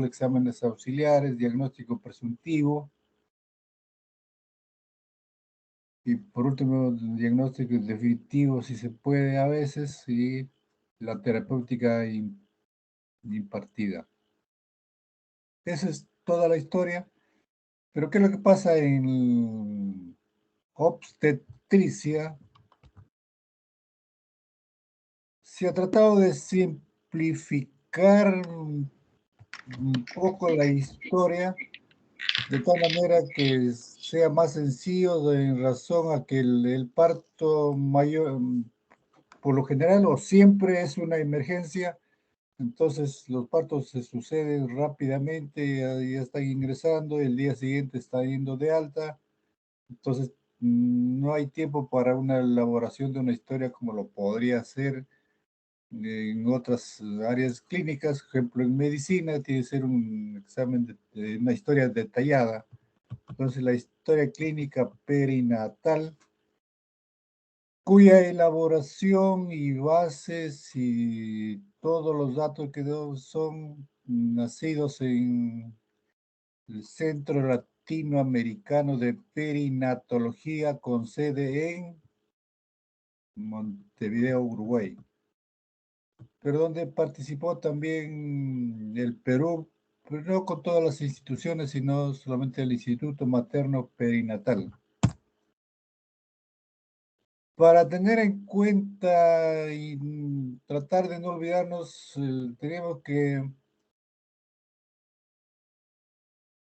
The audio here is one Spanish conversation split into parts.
protocolo, exámenes auxiliares, diagnóstico presuntivo. Y por último, diagnóstico definitivo, si se puede a veces, y la terapéutica impartida. Esa es toda la historia. Pero ¿qué es lo que pasa en obstetricia? Se ha tratado de simplificar un poco la historia de tal manera que sea más sencillo en razón a que el parto mayor, por lo general o siempre es una emergencia, entonces los partos se suceden rápidamente, ya están ingresando, el día siguiente está yendo de alta, entonces no hay tiempo para una elaboración de una historia como lo podría ser en otras áreas clínicas, por ejemplo en medicina tiene que ser un examen de una historia detallada. Entonces la historia clínica perinatal, cuya elaboración y bases y todos los datos que son nacidos en el Centro Latinoamericano de Perinatología con sede en Montevideo, Uruguay, pero donde participó también el Perú, pero no con todas las instituciones, sino solamente el Instituto Materno Perinatal. Para tener en cuenta y tratar de no olvidarnos, tenemos que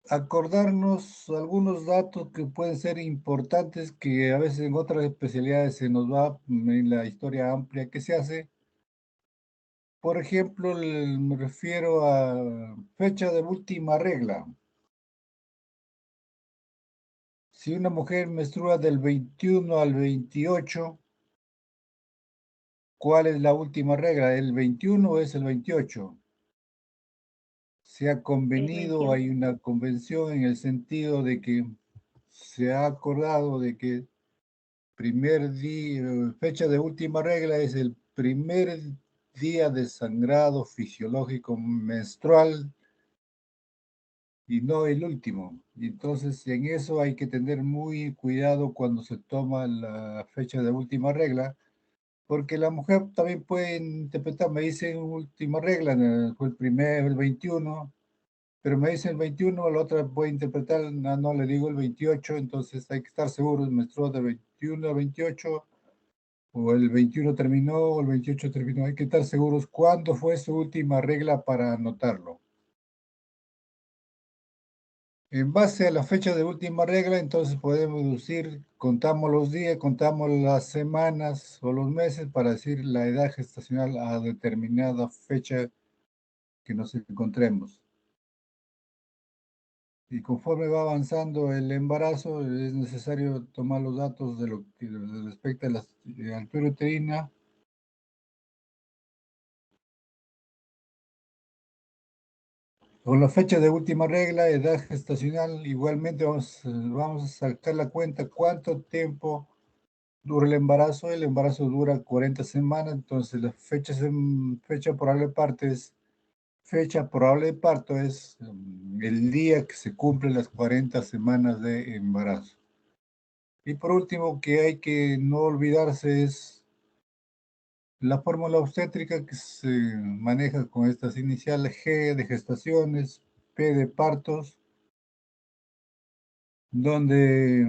acordarnos algunos datos que pueden ser importantes, que a veces en otras especialidades se nos va en la historia amplia que se hace. Por ejemplo, me refiero a fecha de última regla. Si una mujer menstrua del 21 al 28, ¿cuál es la última regla? ¿El 21 o es el 28? Se ha convenido, hay una convención en el sentido de que se ha acordado de que primer día, fecha de última regla es el primer día de sangrado fisiológico menstrual y no el último. Y entonces en eso hay que tener muy cuidado cuando se toma la fecha de última regla, porque la mujer también puede interpretar, me dicen última regla, fue el primero, el 21, pero me dice el 21, la otra puede interpretar, no, no le digo el 28, entonces hay que estar seguros, menstruó del 21 al 28, o el 21 terminó, o el 28 terminó, hay que estar seguros cuándo fue su última regla para anotarlo. En base a la fecha de última regla, entonces podemos deducir, contamos los días, contamos las semanas o los meses para decir la edad gestacional a determinada fecha que nos encontremos. Y conforme va avanzando el embarazo, es necesario tomar los datos de lo que respecta a la altura uterina. Con la fecha de última regla, edad gestacional, igualmente vamos a sacar la cuenta cuánto tiempo dura el embarazo. El embarazo dura 40 semanas, entonces la fecha probable de parto es, fecha probable de parto es el día que se cumplen las 40 semanas de embarazo. Y por último, que hay que no olvidarse es la fórmula obstétrica que se maneja con estas iniciales: G de gestaciones, P de partos, donde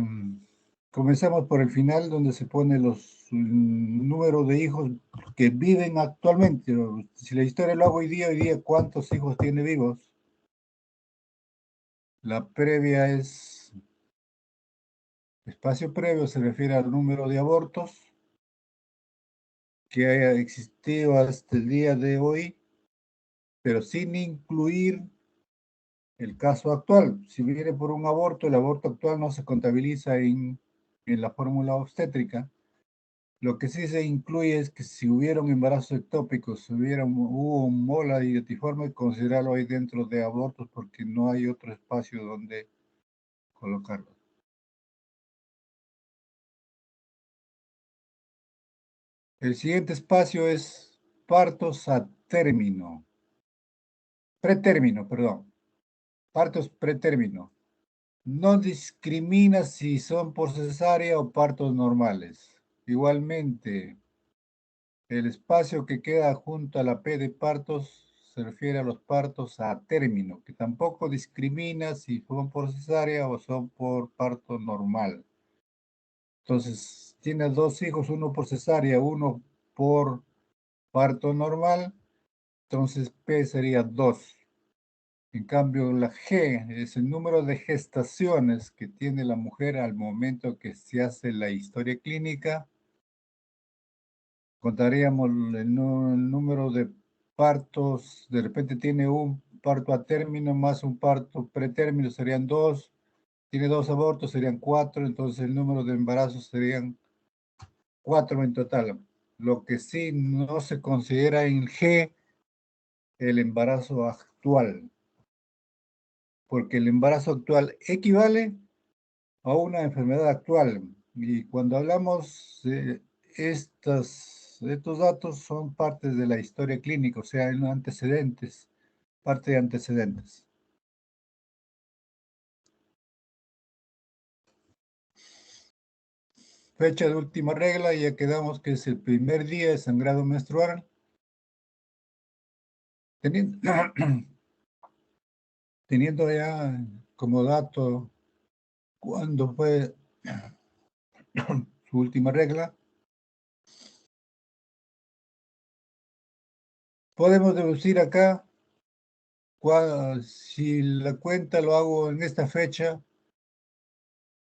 comenzamos por el final, donde se pone los números de hijos que viven actualmente. Si la historia lo hago hoy día, ¿cuántos hijos tiene vivos? La previa es, espacio previo se refiere al número de abortos que haya existido hasta el día de hoy, pero sin incluir el caso actual. Si viene por un aborto, el aborto actual no se contabiliza en la fórmula obstétrica. Lo que sí se incluye es que si hubieron embarazos ectópicos, si hubo un mola idiotiforme, considerarlo ahí dentro de abortos porque no hay otro espacio donde colocarlo. El siguiente espacio es partos a término, pretérmino, perdón. Partos pretérmino. No discrimina si son por cesárea o partos normales. Igualmente, el espacio que queda junto a la P de partos se refiere a los partos a término, que tampoco discrimina si son por cesárea o son por parto normal. Entonces, tiene dos hijos, uno por cesárea, uno por parto normal, entonces P sería 2. En cambio, la G es el número de gestaciones que tiene la mujer al momento que se hace la historia clínica. Contaríamos el número de partos, de repente tiene un parto a término más un parto pretérmino, serían 2. Tiene 2 abortos, serían 4. Entonces el número de embarazos serían 4 en total. Lo que sí no se considera en G el embarazo actual, porque el embarazo actual equivale a una enfermedad actual. Y cuando hablamos de estos datos son parte de la historia clínica, o sea, en antecedentes, parte de antecedentes. Fecha de última regla, ya quedamos que es el primer día de sangrado menstrual. Teniendo, teniendo ya como dato cuándo fue su última regla, podemos deducir acá, si la cuenta lo hago en esta fecha,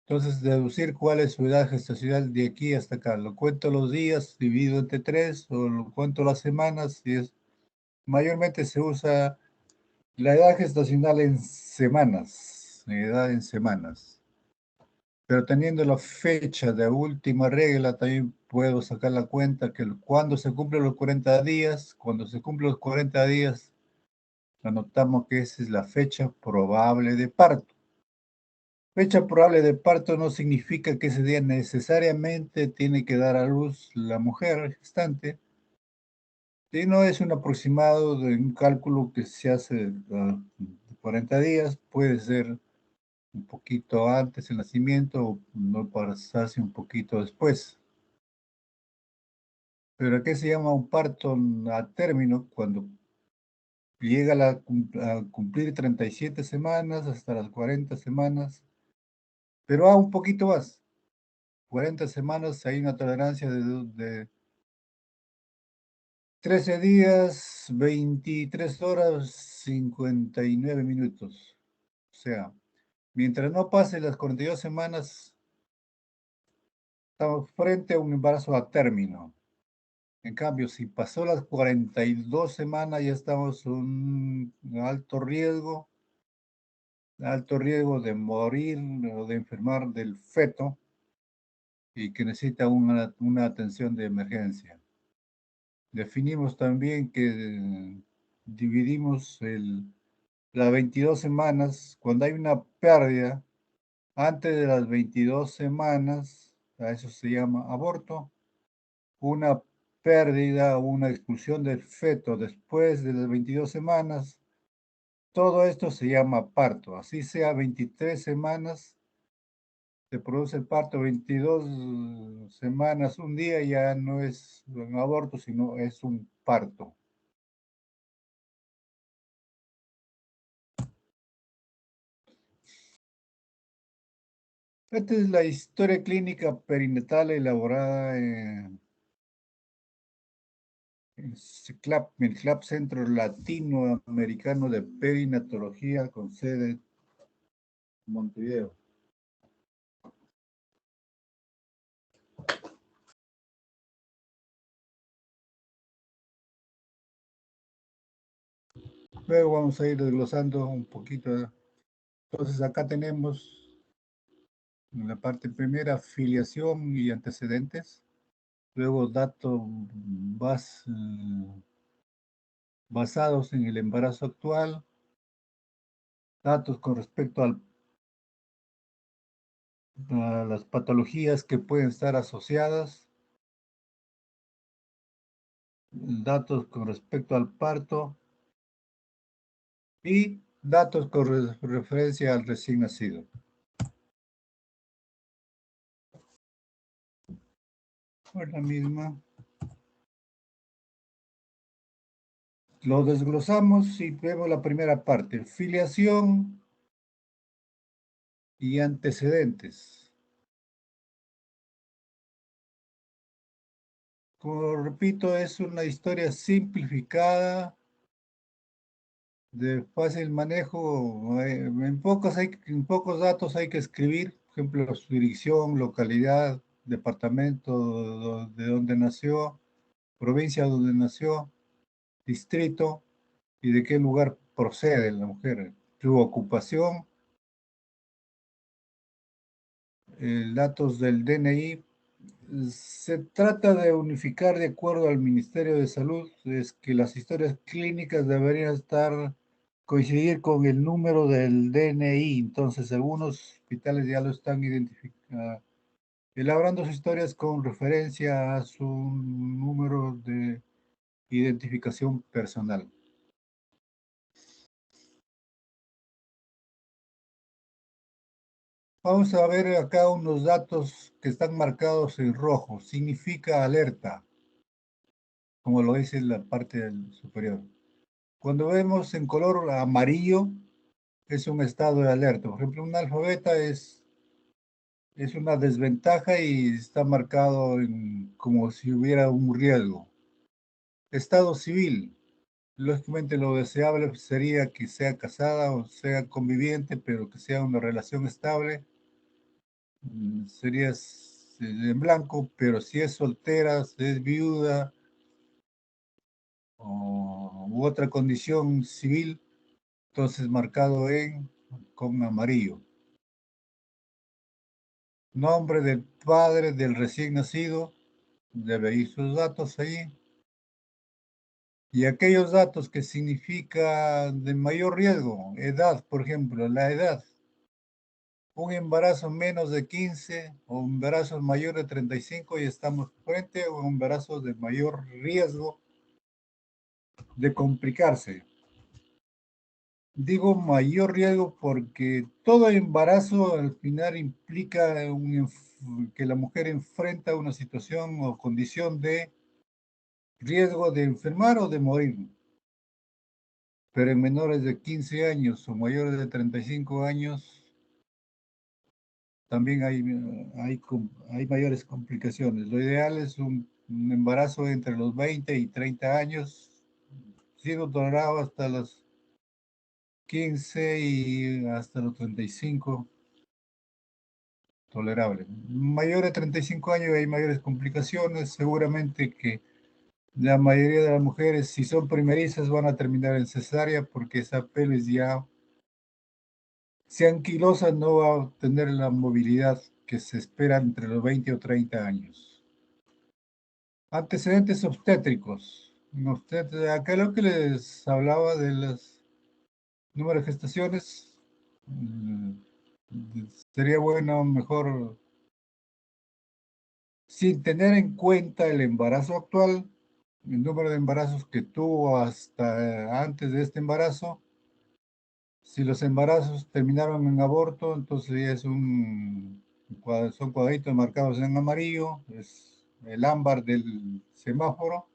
entonces deducir cuál es su edad gestacional de aquí hasta acá. Lo cuento los días dividido entre 3 o lo cuento las semanas. Mayormente se usa la edad gestacional en semanas, edad en semanas. Pero teniendo la fecha de última regla, también puedo sacar la cuenta que cuando se cumplen los 40 días, cuando se cumplen los 40 días, anotamos que esa es la fecha probable de parto. Fecha probable de parto no significa que ese día necesariamente tiene que dar a luz la mujer gestante, sino es un aproximado de un cálculo que se hace de 40 días, puede ser un poquito antes del nacimiento o no pasarse un poquito después. Pero ¿a qué se llama un parto a término? Cuando llega a cumplir 37 semanas hasta las 40 semanas, pero un poquito más. 40 semanas hay una tolerancia de 13 días, 23 horas, 59 minutos. O sea, mientras no pase las 42 semanas, estamos frente a un embarazo a término. En cambio, si pasó las 42 semanas, ya estamos en un alto riesgo de morir o de enfermar del feto y que necesita una atención de emergencia. Definimos también que dividimos las 22 semanas, cuando hay una pérdida antes de las 22 semanas, a eso se llama aborto, una pérdida o una expulsión del feto después de las 22 semanas, todo esto se llama parto. Así sea 23 semanas, se produce el parto, 22 semanas, un día ya no es un aborto, sino es un parto. Esta es la historia clínica perinatal elaborada en el CLAP Centro Latinoamericano de Perinatología con sede en Montevideo. Luego vamos a ir desglosando un poquito. Entonces acá tenemos en la parte primera filiación y antecedentes. Luego datos basados en el embarazo actual. Datos con respecto a las patologías que pueden estar asociadas. Datos con respecto al parto y Datos con referencia al recién nacido. Pues la misma. Lo desglosamos y vemos la primera parte. Filiación y antecedentes. Como repito, es una historia simplificada, de fácil manejo. En pocos datos hay que escribir, por ejemplo, su dirección, localidad, departamento de donde nació, provincia donde nació, distrito y de qué lugar procede la mujer, su ocupación, datos del DNI. Se trata de unificar de acuerdo al Ministerio de Salud, es que las historias clínicas deberían coincidir con el número del DNI, entonces algunos hospitales ya lo están identificando, elaborando sus historias con referencia a su número de identificación personal. Vamos a ver acá unos datos que están marcados en rojo. Significa alerta, como lo dice la parte del superior. Cuando vemos en color amarillo, es un estado de alerta. Por ejemplo, un alfabeta es una desventaja y está marcado como si hubiera un riesgo. Estado civil. Lógicamente lo deseable sería que sea casada o sea conviviente, pero que sea una relación estable. Sería en blanco, pero si es soltera, si es viuda u otra condición civil, entonces marcado con amarillo. Nombre del padre del recién nacido, debe ir sus datos ahí. Y aquellos datos que significan de mayor riesgo, edad, por ejemplo, la edad. Un embarazo menos de 15 o un embarazo mayor de 35 y estamos frente a un embarazo de mayor riesgo de complicarse. Digo mayor riesgo porque todo embarazo al final implica que la mujer enfrenta una situación o condición de riesgo de enfermar o de morir. Pero en menores de 15 años o mayores de 35 años también hay mayores complicaciones. Lo ideal es un embarazo entre los 20 y 30 años, siendo tolerado hasta los 15 y hasta los 35, tolerable. Mayor de 35 años hay mayores complicaciones, seguramente que la mayoría de las mujeres, si son primerizas, van a terminar en cesárea porque esa pelvis ya, si anquilosa, no va a tener la movilidad que se espera entre los 20 o 30 años. Antecedentes obstétricos. Acá lo que les hablaba de los números de gestaciones, mm, sería bueno mejor, sin tener en cuenta el embarazo actual, el número de embarazos que tuvo hasta antes de este embarazo. Si los embarazos terminaron en aborto, entonces ya son cuadraditos marcados en amarillo, es el ámbar del semáforo.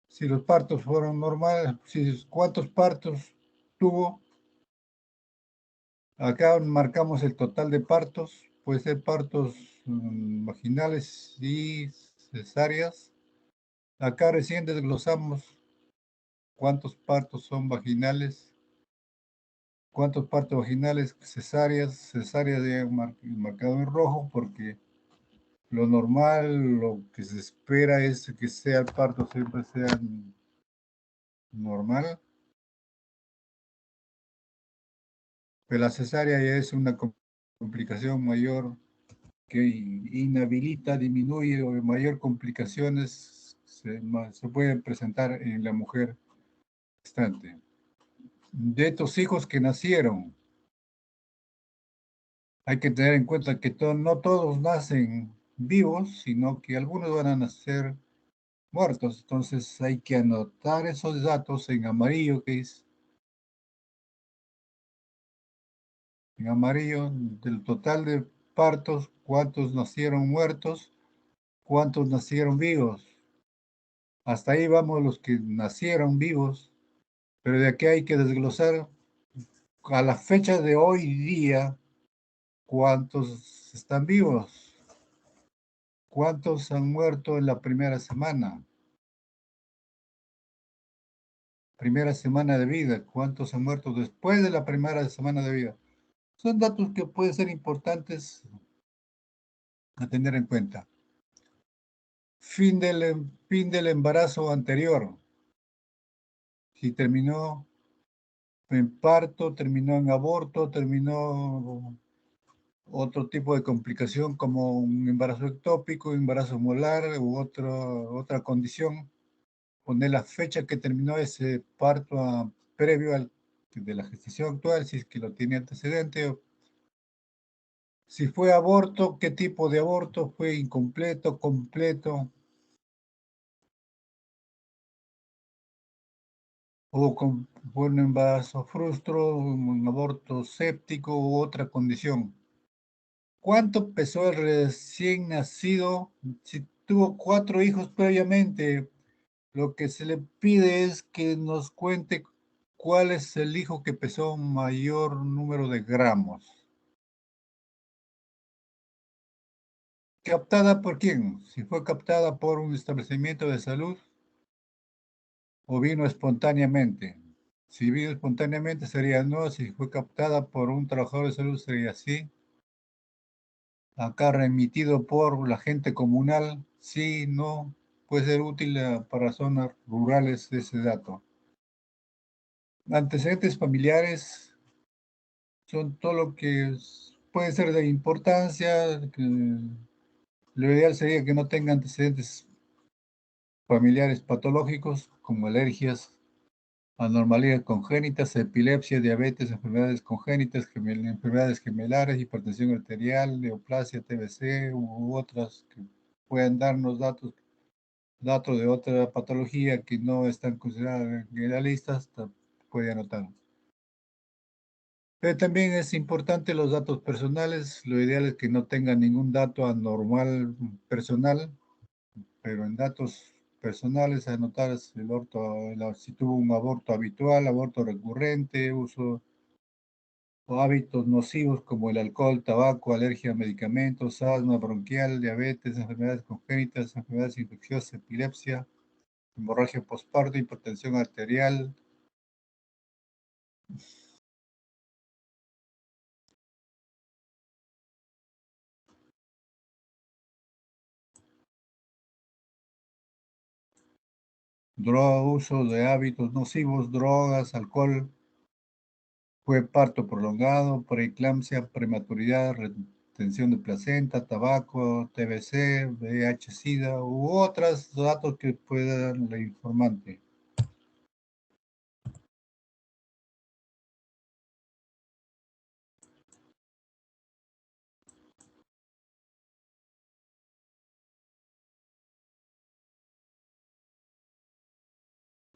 Si los partos fueron normales, cuántos partos tuvo. Acá marcamos el total de partos, puede ser partos vaginales y cesáreas. Acá recién desglosamos cuántos partos son vaginales, cuántos partos vaginales, cesáreas de marcado en rojo, porque lo normal, lo que se espera es que sea el parto siempre sea normal, pero la cesárea ya es una complicación mayor que inhabilita, disminuye o mayor complicaciones se pueden presentar en la mujer gestante. De estos hijos que nacieron, hay que tener en cuenta que no todos nacen vivos, sino que algunos van a nacer muertos. Entonces hay que anotar esos datos en amarillo, que es En amarillo, del total de partos, ¿cuántos nacieron muertos? ¿Cuántos nacieron vivos? Hasta ahí vamos los que nacieron vivos, pero de aquí hay que desglosar a la fecha de hoy día, ¿cuántos están vivos? ¿Cuántos han muerto en la primera semana? Primera semana de vida. ¿Cuántos han muerto después de la primera semana de vida? Son datos que pueden ser importantes a tener en cuenta. Fin del embarazo anterior. Si terminó en parto, terminó en aborto, terminó otro tipo de complicación como un embarazo ectópico, un embarazo molar u otra condición. Poner la fecha que terminó ese parto previo al de la gestación actual, si es que lo tiene antecedente. Si fue aborto, qué tipo de aborto, fue incompleto, completo, o con un embarazo frustro, un aborto séptico u otra condición. ¿Cuánto pesó el recién nacido? Si tuvo 4 hijos previamente, lo que se le pide es que nos cuente cuál es el hijo que pesó mayor número de gramos. ¿Captada por quién? Si fue captada por un establecimiento de salud o vino espontáneamente. Si vino espontáneamente sería no, si fue captada por un trabajador de salud sería sí. Acá remitido por la gente comunal, sí, no, puede ser útil para zonas rurales ese dato. Antecedentes familiares son todo lo que puede ser de importancia, lo ideal sería que no tenga antecedentes familiares patológicos como alergias, anormalidades congénitas, epilepsia, diabetes, enfermedades congénitas, enfermedades gemelares, hipertensión arterial, neoplasia, TBC u otras que puedan darnos datos de otra patología que no están consideradas en la lista, puede anotar. Pero también es importante los datos personales. Lo ideal es que no tenga ningún dato anormal personal, pero en datos personales anotar si tuvo un aborto habitual, aborto recurrente, uso o hábitos nocivos como el alcohol, tabaco, alergia a medicamentos, asma bronquial, diabetes, enfermedades congénitas, enfermedades infecciosas, epilepsia, hemorragia postparto, hipertensión arterial. Uso de hábitos nocivos, drogas, alcohol, fue parto prolongado, preeclampsia, prematuridad, retención de placenta, tabaco, TBC, VIH, SIDA u otros datos que pueda dar la informante.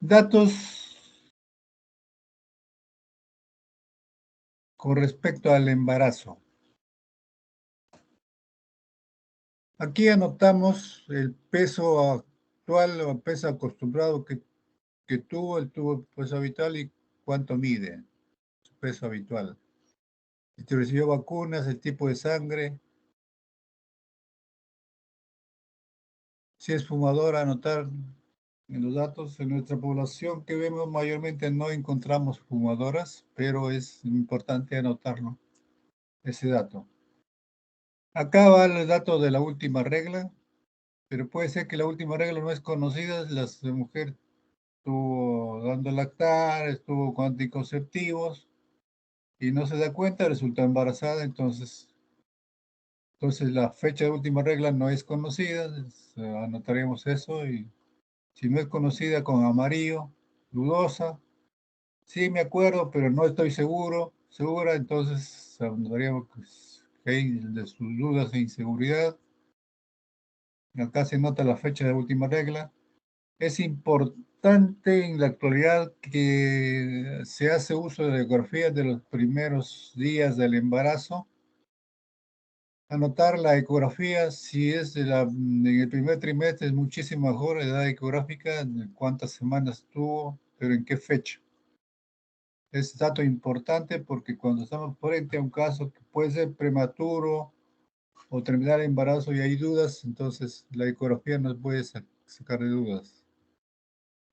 Datos con respecto al embarazo. Aquí anotamos el peso actual o peso acostumbrado que tuvo, el tuvo peso habitual y cuánto mide su peso habitual. Si recibió vacunas, el tipo de sangre, si es fumador, anotar en los datos. En nuestra población que vemos mayormente no encontramos fumadoras, pero es importante anotarlo, ese dato. Acá va el dato de la última regla, pero puede ser que la última regla no es conocida. La mujer estuvo dando lactar, estuvo con anticonceptivos y no se da cuenta, resultó embarazada, entonces la fecha de última regla no es conocida, anotaremos eso y si no es conocida con amarillo, dudosa, sí me acuerdo, pero no estoy segura, entonces anotaríamos que hay de sus dudas e inseguridad. Acá se nota la fecha de última regla. Es importante importante en la actualidad que se hace uso de ecografías de los primeros días del embarazo. Anotar la ecografía, si es en el primer trimestre, es muchísimo mejor la edad ecográfica, de cuántas semanas tuvo, pero en qué fecha. Es dato importante porque cuando estamos frente a un caso que puede ser prematuro o terminar el embarazo y hay dudas, entonces la ecografía nos puede sacar de dudas.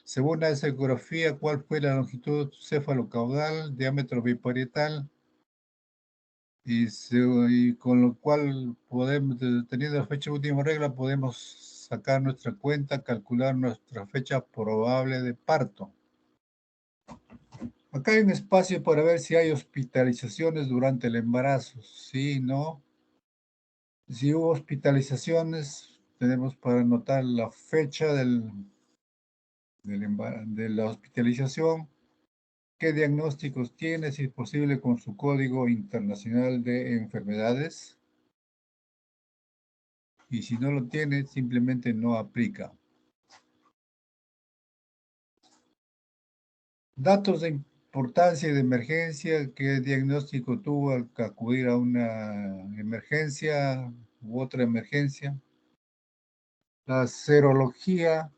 Según esa ecografía, ¿cuál fue la longitud cefalocaudal, diámetro biparietal? Y con lo cual podemos, teniendo la fecha de última regla, podemos sacar nuestra cuenta, calcular nuestra fecha probable de parto. Acá hay un espacio para ver si hay hospitalizaciones durante el embarazo. Sí, no. Si hubo hospitalizaciones, tenemos para anotar la fecha de la hospitalización, qué diagnósticos tiene, si es posible con su código internacional de enfermedades. Y si no lo tiene, simplemente no aplica. Datos de importancia y de emergencia, qué diagnóstico tuvo al acudir a una emergencia u otra emergencia. La serología,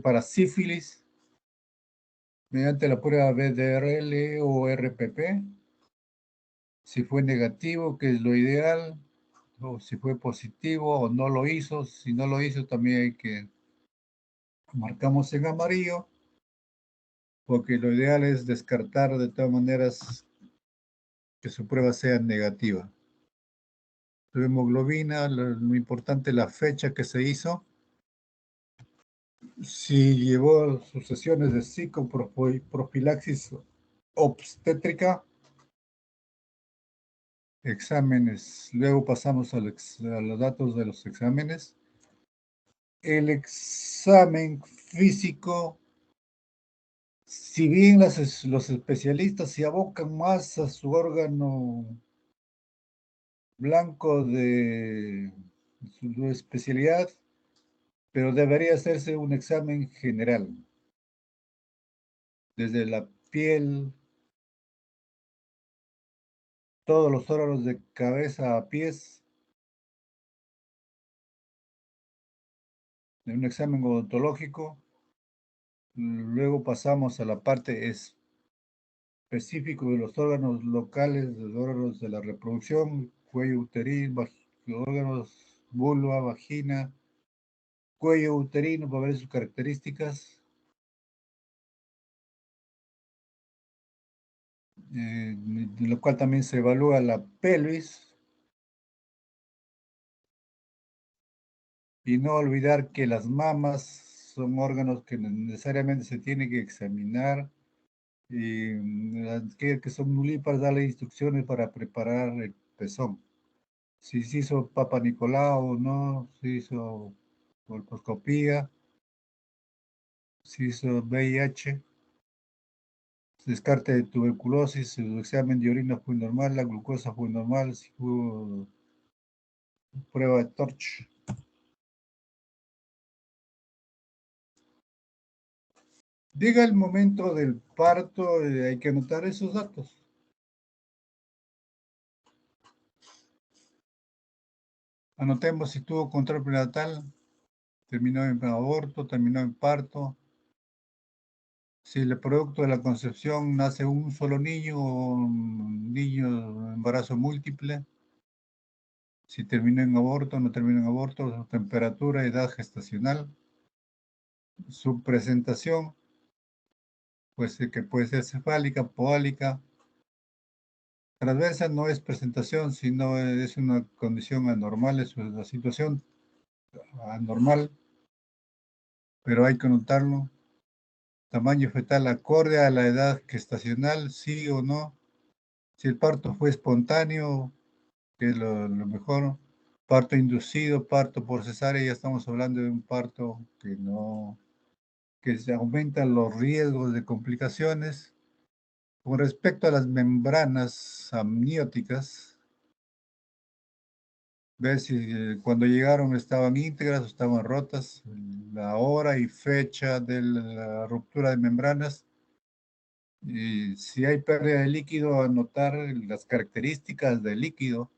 para sífilis, mediante la prueba BDRL o RPP. Si fue negativo, que es lo ideal, o si fue positivo o no lo hizo. Si no lo hizo, también hay que marcamos en amarillo, porque lo ideal es descartar de todas maneras que su prueba sea negativa. Su hemoglobina, lo importante es la fecha que se hizo. Si llevó sus sesiones de psicoprofilaxis obstétrica, exámenes. Luego pasamos a los datos de los exámenes. El examen físico, si bien los especialistas se abocan más a su órgano blanco de su especialidad, pero debería hacerse un examen general, desde la piel, todos los órganos de cabeza a pies, de un examen odontológico. Luego pasamos a la parte específica de los órganos locales, de los órganos de la reproducción, cuello uterino, órganos vulva, vagina, cuello uterino para ver sus características. De lo cual también se evalúa la pelvis. Y no olvidar que las mamas son órganos que necesariamente se tienen que examinar y que son nulíparas, darle instrucciones para preparar el pezón. Si se hizo Papa Nicolau o no, si hizo colposcopía, si hizo VIH, descarte de tuberculosis, su examen de orina fue normal, la glucosa fue normal, si hubo prueba de Torch. Llega el momento del parto, hay que anotar esos datos. Anotemos si tuvo control prenatal, terminó en aborto, terminó en parto. Si el producto de la concepción nace un solo niño o un niño embarazo múltiple. Si terminó en aborto, no terminó en aborto, su temperatura, edad gestacional. Su presentación, pues que puede ser cefálica, poálica. Transversa no es presentación, sino es una condición anormal, es una situación anormal, pero hay que notarlo. Tamaño fetal acorde a la edad gestacional, sí o no. Si el parto fue espontáneo, que es lo mejor. Parto inducido, parto por cesárea, ya estamos hablando de un parto que no, que se aumentan los riesgos de complicaciones. Con respecto a las membranas amnióticas, ver si cuando llegaron estaban íntegras o estaban rotas, la hora y fecha de la ruptura de membranas. Y si hay pérdida de líquido, anotar las características del líquido.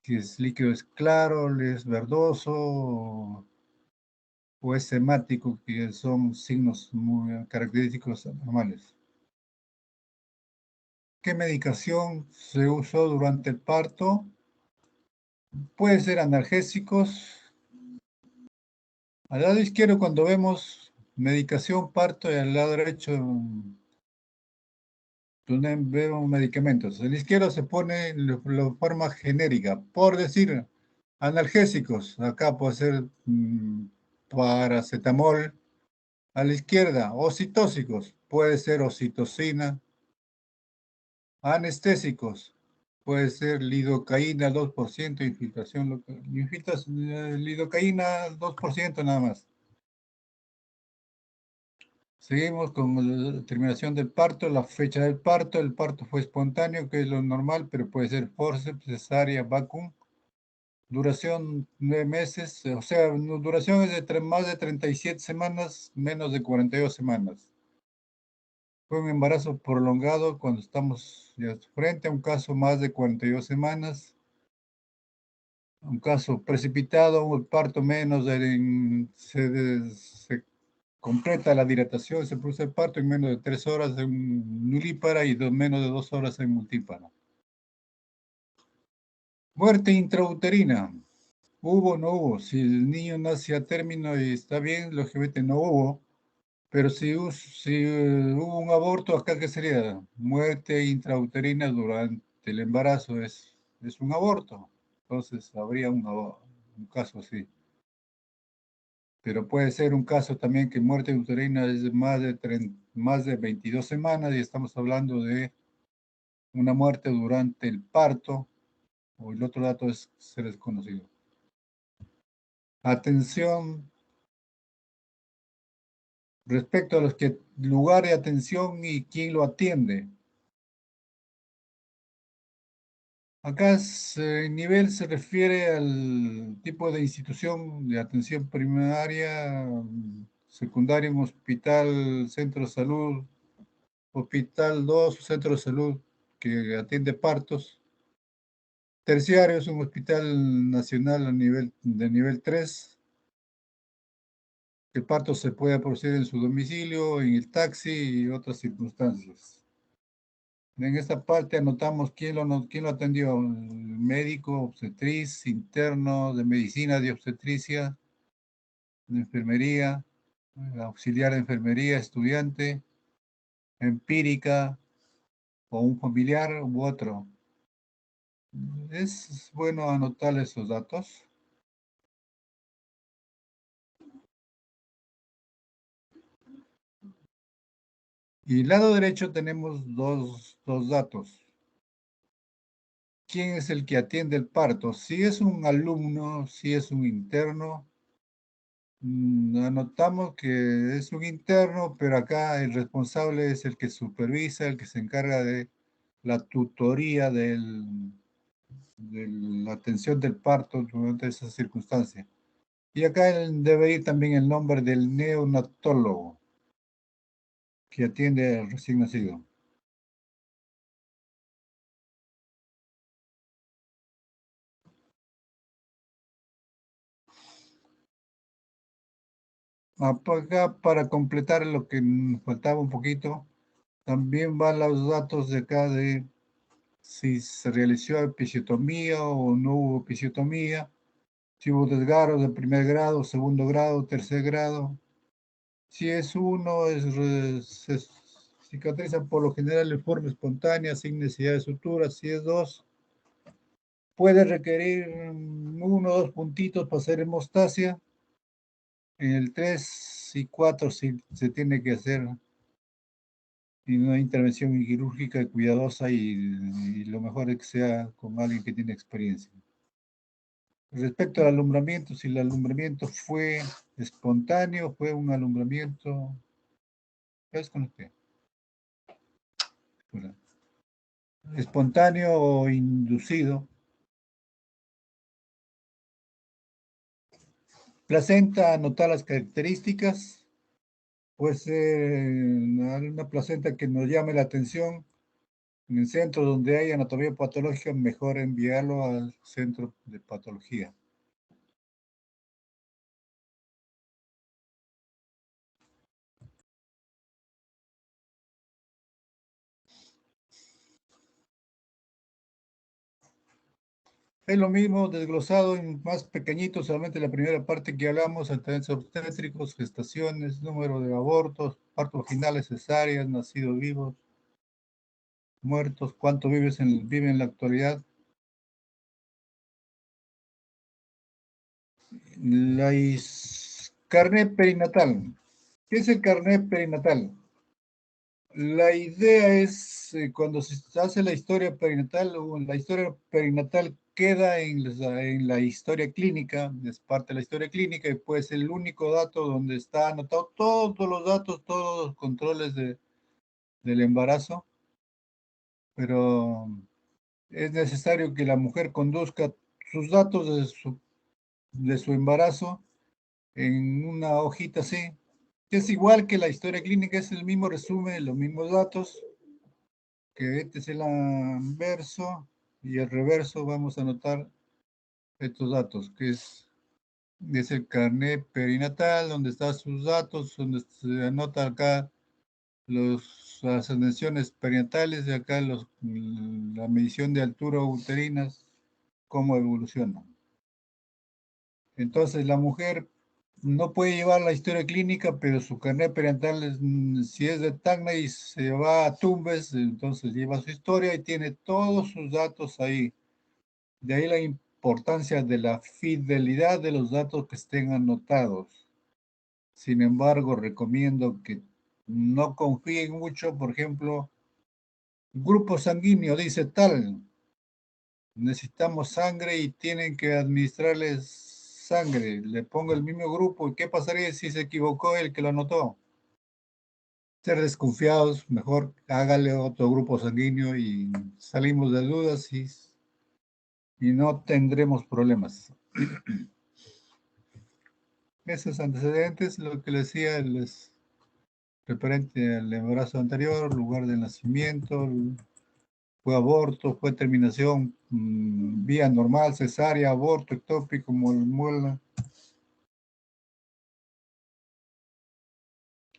Si el líquido es claro, es verdoso o es semático, que son signos muy característicos normales. ¿Qué medicación se usó durante el parto? Puede ser analgésicos. Al lado izquierdo, cuando vemos medicación parto, y al lado derecho donde vemos medicamentos. El izquierdo se pone la forma genérica, por decir, analgésicos. Acá puede ser paracetamol. A la izquierda, oxitóxicos. Puede ser oxitocina. Anestésicos. Puede ser lidocaína 2%, infiltración local. Lidocaína 2% nada más. Seguimos con la terminación del parto, la fecha del parto. El parto fue espontáneo, que es lo normal, pero puede ser forceps, cesárea, vacuum. Duración 9 meses, o sea, duración es de más de 37 semanas, menos de 42 semanas. Fue un embarazo prolongado cuando estamos ya frente a un caso más de 42 semanas. Un caso precipitado, un parto menos se completa la dilatación, se produce el parto en menos de 3 horas en nulípara y menos de 2 horas en multípara. Muerte intrauterina. ¿Hubo o no hubo? Si el niño nace a término y está bien, lógicamente no hubo. Pero si hubo un aborto, ¿acá qué sería? Muerte intrauterina durante el embarazo es un aborto. Entonces habría un caso así. Pero puede ser un caso también que muerte uterina es de más de 22 semanas y estamos hablando de una muerte durante el parto, o el otro dato es ser desconocido. Atención respecto a los que lugar de atención y quién lo atiende. Acá el nivel se refiere al tipo de institución de atención primaria, secundaria, un hospital, centro de salud, hospital 2, centro de salud que atiende partos. Terciario es un hospital nacional de nivel 3. El parto se puede producir en su domicilio, en el taxi y otras circunstancias. En esta parte anotamos quién lo atendió, el médico, obstetriz, interno de medicina de obstetricia, de enfermería, auxiliar de enfermería, estudiante, empírica o un familiar u otro. Es bueno anotar esos datos. Y el lado derecho tenemos dos datos. ¿Quién es el que atiende el parto? Si es un alumno, si es un interno, anotamos que es un interno, pero acá el responsable es el que supervisa, el que se encarga de la tutoría de la atención del parto durante esas circunstancias. Y acá debe ir también el nombre del neonatólogo que atiende al recién nacido. Acá para completar lo que nos faltaba un poquito, también van los datos de acá de si se realizó episiotomía o no hubo episiotomía, si hubo desgarros de primer grado, segundo grado, tercer grado. Si es uno, se cicatriza por lo general de forma espontánea, sin necesidad de sutura. Si es dos, puede requerir 1 o 2 puntitos para hacer hemostasia. En el 3 y 4 sí, se tiene que hacer una intervención quirúrgica cuidadosa y lo mejor es que sea con alguien que tiene experiencia. Respecto al alumbramiento, si el alumbramiento fue espontáneo, fue un alumbramiento, ¿sabes con usted? Espontáneo o inducido. placenta, anotar las características. Puede ser una placenta que nos llame la atención. En el centro donde hay anatomía patológica, mejor enviarlo al centro de patología. Es lo mismo desglosado en más pequeñito, solamente la primera parte que hablamos, antecedentes obstétricos, gestaciones, número de abortos, partos vaginales, cesáreas, nacidos vivos, muertos, cuánto vive en la actualidad. Carnet perinatal. ¿Qué es el carnet perinatal? La idea es, cuando se hace la historia perinatal, la historia perinatal queda en la historia clínica, es parte de la historia clínica y pues el único dato donde está anotado todos los datos, todos los controles del embarazo, pero es necesario que la mujer conduzca sus datos de su embarazo en una hojita así, que es igual que la historia clínica, es el mismo resumen, los mismos datos, que este es el anverso y el reverso vamos a anotar estos datos, que es el carnet perinatal, donde están sus datos, donde se anota acá las ascensiones perinatales y acá la medición de altura uterinas, cómo evolucionan. Entonces la mujer no puede llevar la historia clínica, pero su carnet perinatal, si es de Tacna y se va a Tumbes, entonces lleva su historia y tiene todos sus datos ahí. De ahí la importancia de la fidelidad de los datos que estén anotados. Sin embargo, recomiendo que no confíen mucho, por ejemplo, grupo sanguíneo dice tal, necesitamos sangre y tienen que administrarles sangre. Le pongo el mismo grupo. ¿Y qué pasaría si se equivocó el que lo anotó? Ser desconfiados, mejor hágale otro grupo sanguíneo y salimos de dudas y no tendremos problemas. Esos antecedentes, lo que le decía, es referente al embarazo anterior, lugar de nacimiento, fue aborto, fue terminación vía normal, cesárea, aborto, ectópico, muela.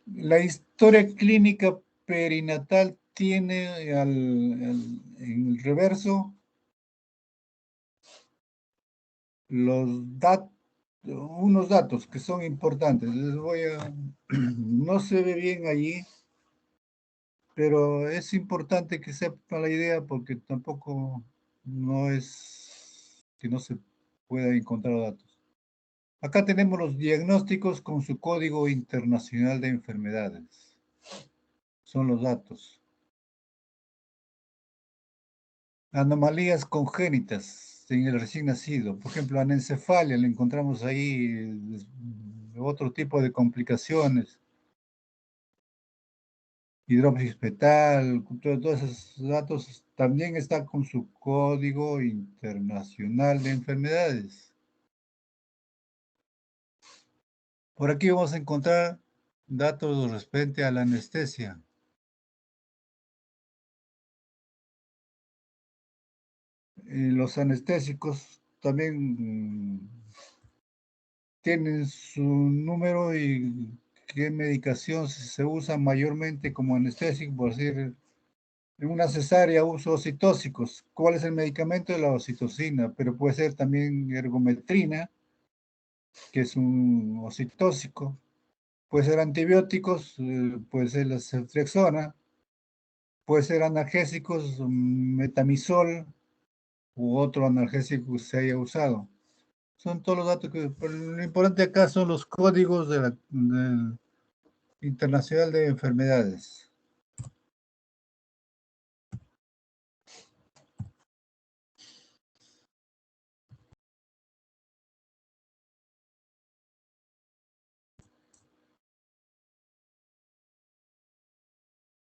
La historia clínica perinatal tiene en el reverso unos datos que son importantes. No se ve bien allí, pero es importante que sepa la idea porque tampoco no es que no se pueda encontrar datos. Acá tenemos los diagnósticos con su código internacional de enfermedades. Son los datos. Anomalías congénitas en el recién nacido. Por ejemplo, anencefalia, le encontramos ahí otro tipo de complicaciones. Hidrópisis fetal, todos esos datos también están con su código internacional de enfermedades. Por aquí vamos a encontrar datos respecto a la anestesia. Los anestésicos también tienen su número y qué medicación se usa mayormente como anestésico, por decir, en una cesárea uso oxitóxicos. ¿Cuál es el medicamento? La oxitocina, pero puede ser también ergometrina, que es un oxitóxico. Puede ser antibióticos, puede ser la ceftriaxona, puede ser analgésicos, metamizol u otro analgésico que se haya usado. Son todos los datos pero lo importante acá son los códigos del Internacional de Enfermedades.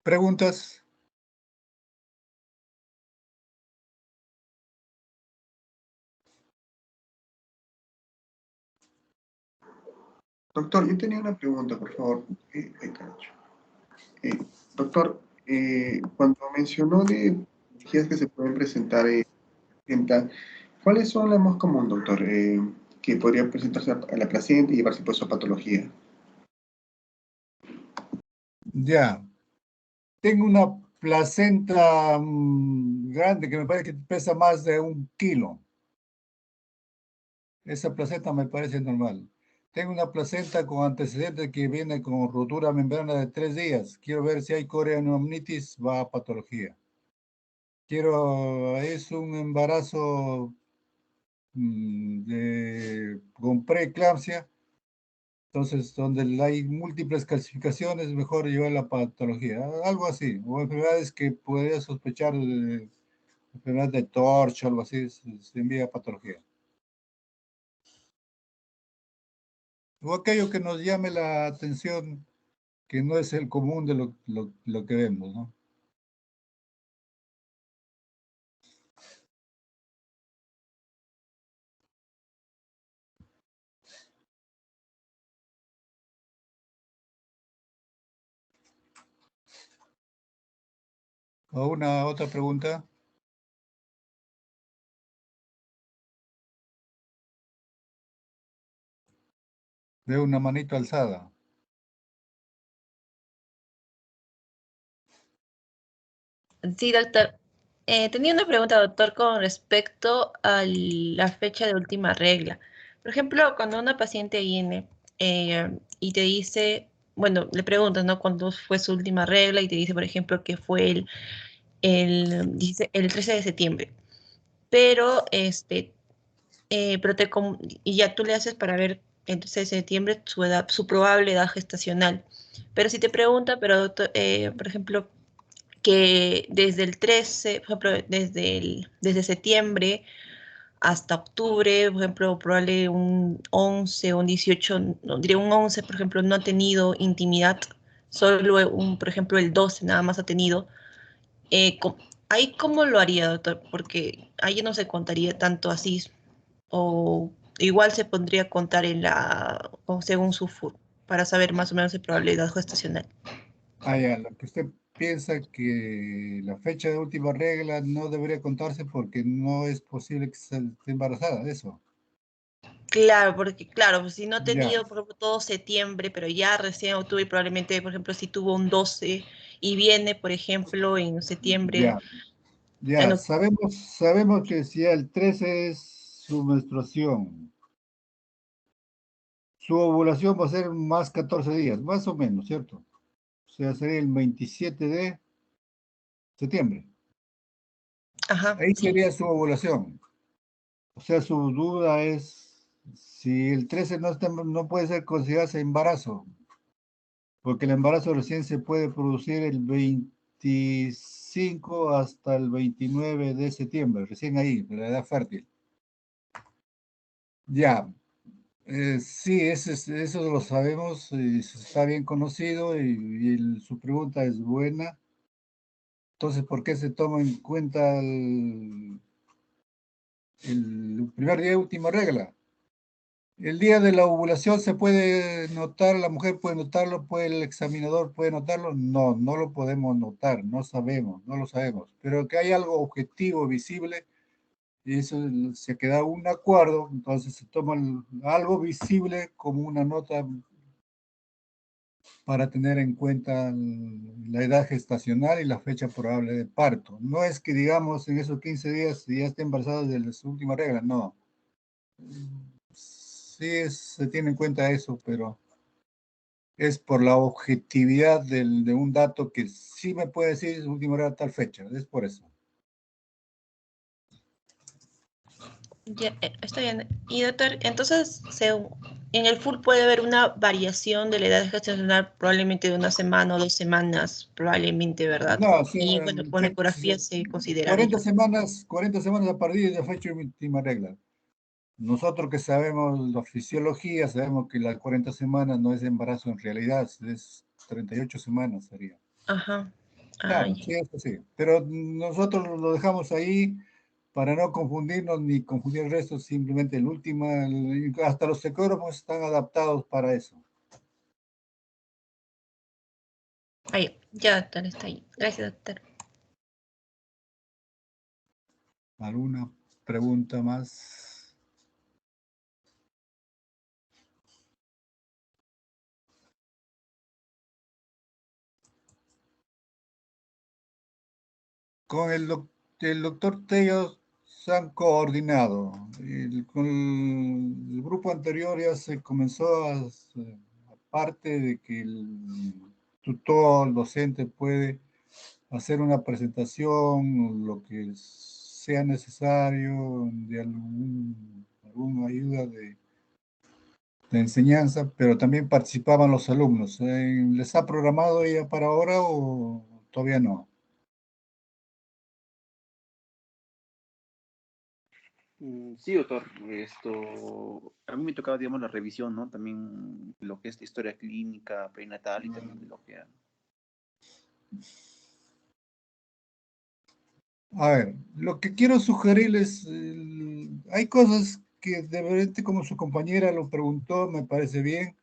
¿Preguntas? Doctor, yo tenía una pregunta, por favor. Caracho. Eh, doctor, cuando mencionó de patologías que se pueden presentar en plan, ¿cuáles son las más comunes, doctor, que podría presentarse a la paciente y llevarse por su patología? Ya, tengo una placenta grande que me parece que pesa más de 1 kilo. Esa placenta me parece normal. Tengo una placenta con antecedentes que viene con rotura membrana de 3 días. Quiero ver si hay coreoamnitis, va a patología. Es un embarazo con preeclampsia. Entonces, donde hay múltiples calcificaciones, mejor llevar la patología. Algo así. O enfermedades que podría sospechar de enfermedad de Torch o algo así, se envía a patología. O aquello que nos llame la atención, que no es el común de lo que vemos, ¿no? ¿O una otra pregunta? Veo una manito alzada. Sí, doctor. Tenía una pregunta, doctor, con respecto a la fecha de última regla. Por ejemplo, cuando una paciente viene y te dice, bueno, le preguntas, ¿no? ¿Cuándo fue su última regla? Y te dice, por ejemplo, que fue el 13 de septiembre. Pero, y ya tú le haces para ver el 13 de septiembre su edad, su probable edad gestacional. Pero si te pregunta, pero doctor, por ejemplo, que desde el 13, por ejemplo, desde septiembre hasta octubre, por ejemplo, probable un 11 o un 18, no, diría un 11, por ejemplo, no ha tenido intimidad, solo por ejemplo, el 12 nada más ha tenido. Eh, ¿Ahí cómo lo haría, doctor? Porque ahí no se contaría tanto así, o igual se pondría a contar o según su para saber más o menos la probabilidad gestacional. Ah, ya, lo que usted piensa que la fecha de última regla no debería contarse porque no es posible que esté embarazada, eso. Claro, porque claro, pues, si no ha Ya, tenido, por ejemplo, todo septiembre, pero ya recién octubre, probablemente, por ejemplo, si tuvo un 12 y viene, por ejemplo, en septiembre, ya, ya. Sabemos que si el 13 es su menstruación, su ovulación va a ser más 14 días, más o menos, ¿cierto? O sea, sería el 27 de septiembre. ajá, Ahí sí, sería su ovulación. O sea, su duda es si el 13 no puede ser considerado embarazo, porque el embarazo recién se puede producir el 25 hasta el 29 de septiembre, recién ahí, de la edad fértil. Ya, sí, eso lo sabemos, está bien conocido y su pregunta es buena. Entonces, ¿por qué se toma en cuenta el primer día de última regla? El día de la ovulación se puede notar, la mujer puede notarlo, puede el examinador puede notarlo. No, no lo podemos notar, no sabemos, no lo sabemos. Pero que hay algo objetivo, visible, y eso se queda un acuerdo, entonces se toma algo visible como una nota para tener en cuenta la edad gestacional y la fecha probable de parto. No es que digamos en esos 15 días ya esté embarazada desde su última regla, no. Sí se tiene en cuenta eso, pero es por la objetividad de un dato que sí me puede decir su última regla tal fecha, es por eso. ya, está bien. Y doctor, entonces, en el full puede haber una variación de la edad gestacional, probablemente de una semana o 2 semanas, probablemente, ¿verdad? No, sí, Y bueno, con ecografía se consideraría. 40 semanas a partir de fecha de última regla. Nosotros que sabemos la fisiología, sabemos que las 40 semanas no es embarazo en realidad, es 38 semanas sería. Ajá. Claro, Ay, sí, eso sí. Pero nosotros lo dejamos ahí para no confundirnos ni confundir el resto, simplemente el último, hasta los ecógrafos están adaptados para eso. Ya, doctor, está ahí. Gracias, doctor. ¿Alguna pregunta más? Con el doctor Tello se han coordinado. Con el grupo anterior ya se comenzó aparte de que el tutor, el docente puede hacer una presentación, lo que sea necesario, de alguna ayuda de enseñanza, pero también participaban los alumnos. ¿Les ha programado ya para ahora o todavía no? Sí, doctor. A mí me tocaba, digamos, la revisión, ¿no? También lo que es la historia clínica, prenatal y también de lo que... A ver, lo que quiero sugerirles, hay cosas que de repente, como su compañera lo preguntó, me parece bien.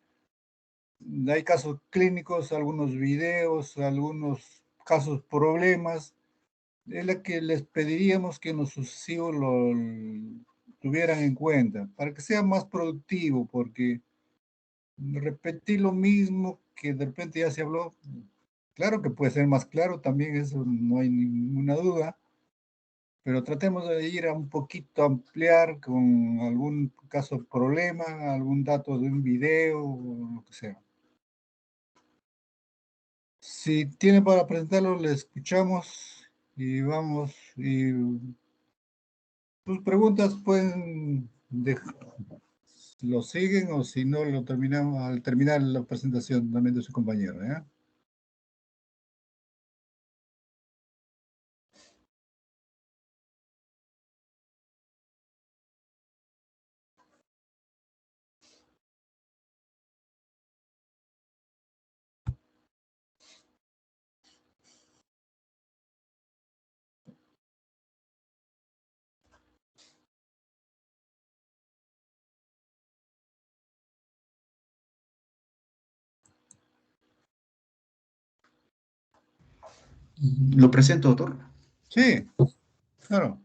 Hay casos clínicos, algunos videos, algunos casos problemas, es la que les pediríamos que nos sucesivos lo tuvieran en cuenta, para que sea más productivo, porque repetir lo mismo que de repente ya se habló, claro que puede ser más claro, también eso no hay ninguna duda, pero tratemos de ir a un poquito ampliar con algún caso problema, algún dato de un video o lo que sea. Si tiene para presentarlo, le escuchamos y vamos. Y sus preguntas pueden lo siguen o si no, lo terminamos al terminar la presentación también de su compañero. ¿Eh? ¿Lo presento, doctor? Sí, claro.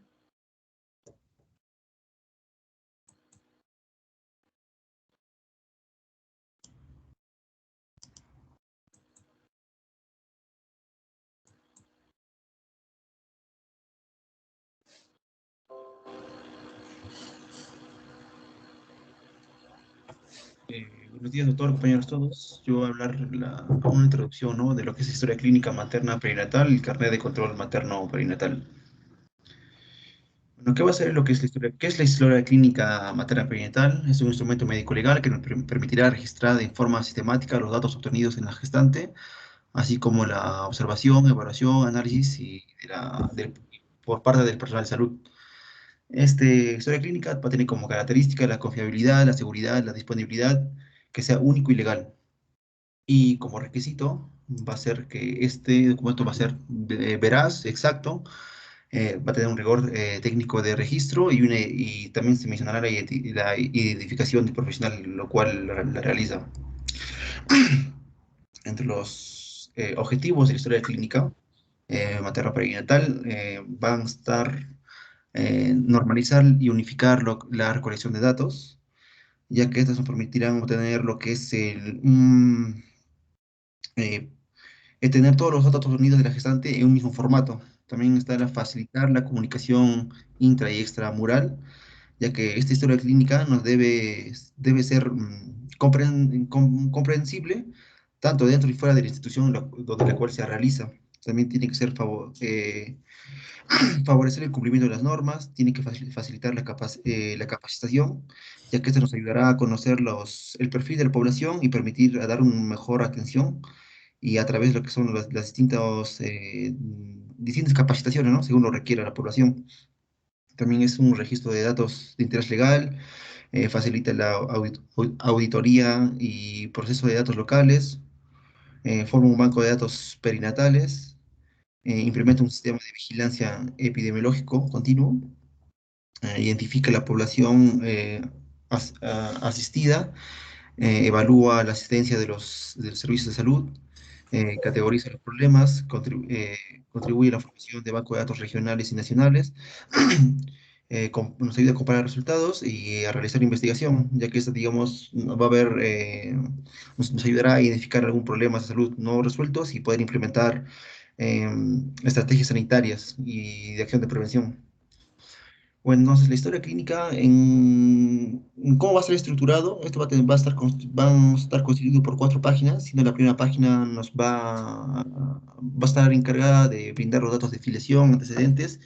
Buenos días, doctor, compañeros todos. Yo voy a hablar una introducción, ¿no? De lo que es historia clínica materna perinatal, el carnet de control materno perinatal. Bueno, ¿qué va a ser lo que es la historia? ¿Qué es la historia clínica materna perinatal? Es un instrumento médico legal que nos permitirá registrar de forma sistemática los datos obtenidos en la gestante, así como la observación, evaluación, análisis por parte del personal de salud. Historia clínica va a tener como característica la confiabilidad, la seguridad, la disponibilidad, que sea único y legal. Y como requisito va a ser que este documento va a ser veraz, exacto, va a tener un rigor técnico de registro y también se mencionará la identificación del profesional, lo cual la realiza. Entre los objetivos de la historia clínica materno-perinatal van a estar normalizar y unificar la recolección de datos, ya que estas nos permitirán obtener lo que es eh, tener todos los datos unidos de la gestante en un mismo formato. También está la facilitar la comunicación intra y extramural, ya que esta historia clínica debe ser comprensible tanto dentro y fuera de la institución donde la cual se realiza. También tiene que ser favorecer el cumplimiento de las normas, tiene que facilitar la capacitación, ya que esto nos ayudará a conocer el perfil de la población y permitir a dar una mejor atención y a través de lo que son las distintas capacitaciones, ¿no? Según lo requiera la población. También es un registro de datos de interés legal, facilita la auditoría y proceso de datos locales, forma un banco de datos perinatales, implementa un sistema de vigilancia epidemiológico continuo, identifica la población asistida, evalúa la asistencia de los servicios de salud, categoriza los problemas, contribuye a la formación de bancos de datos regionales y nacionales, nos ayuda a comparar resultados y a realizar investigación, ya que esto, digamos, va a haber, nos ayudará a identificar algún problema de salud no resueltos y poder implementar estrategias sanitarias y de acción de prevención. Bueno, entonces la historia clínica, en cómo va a ser estructurado, esto va a estar, va a estar constituido por 4 páginas, siendo la primera página va a estar encargada de brindar los datos de filiación, antecedentes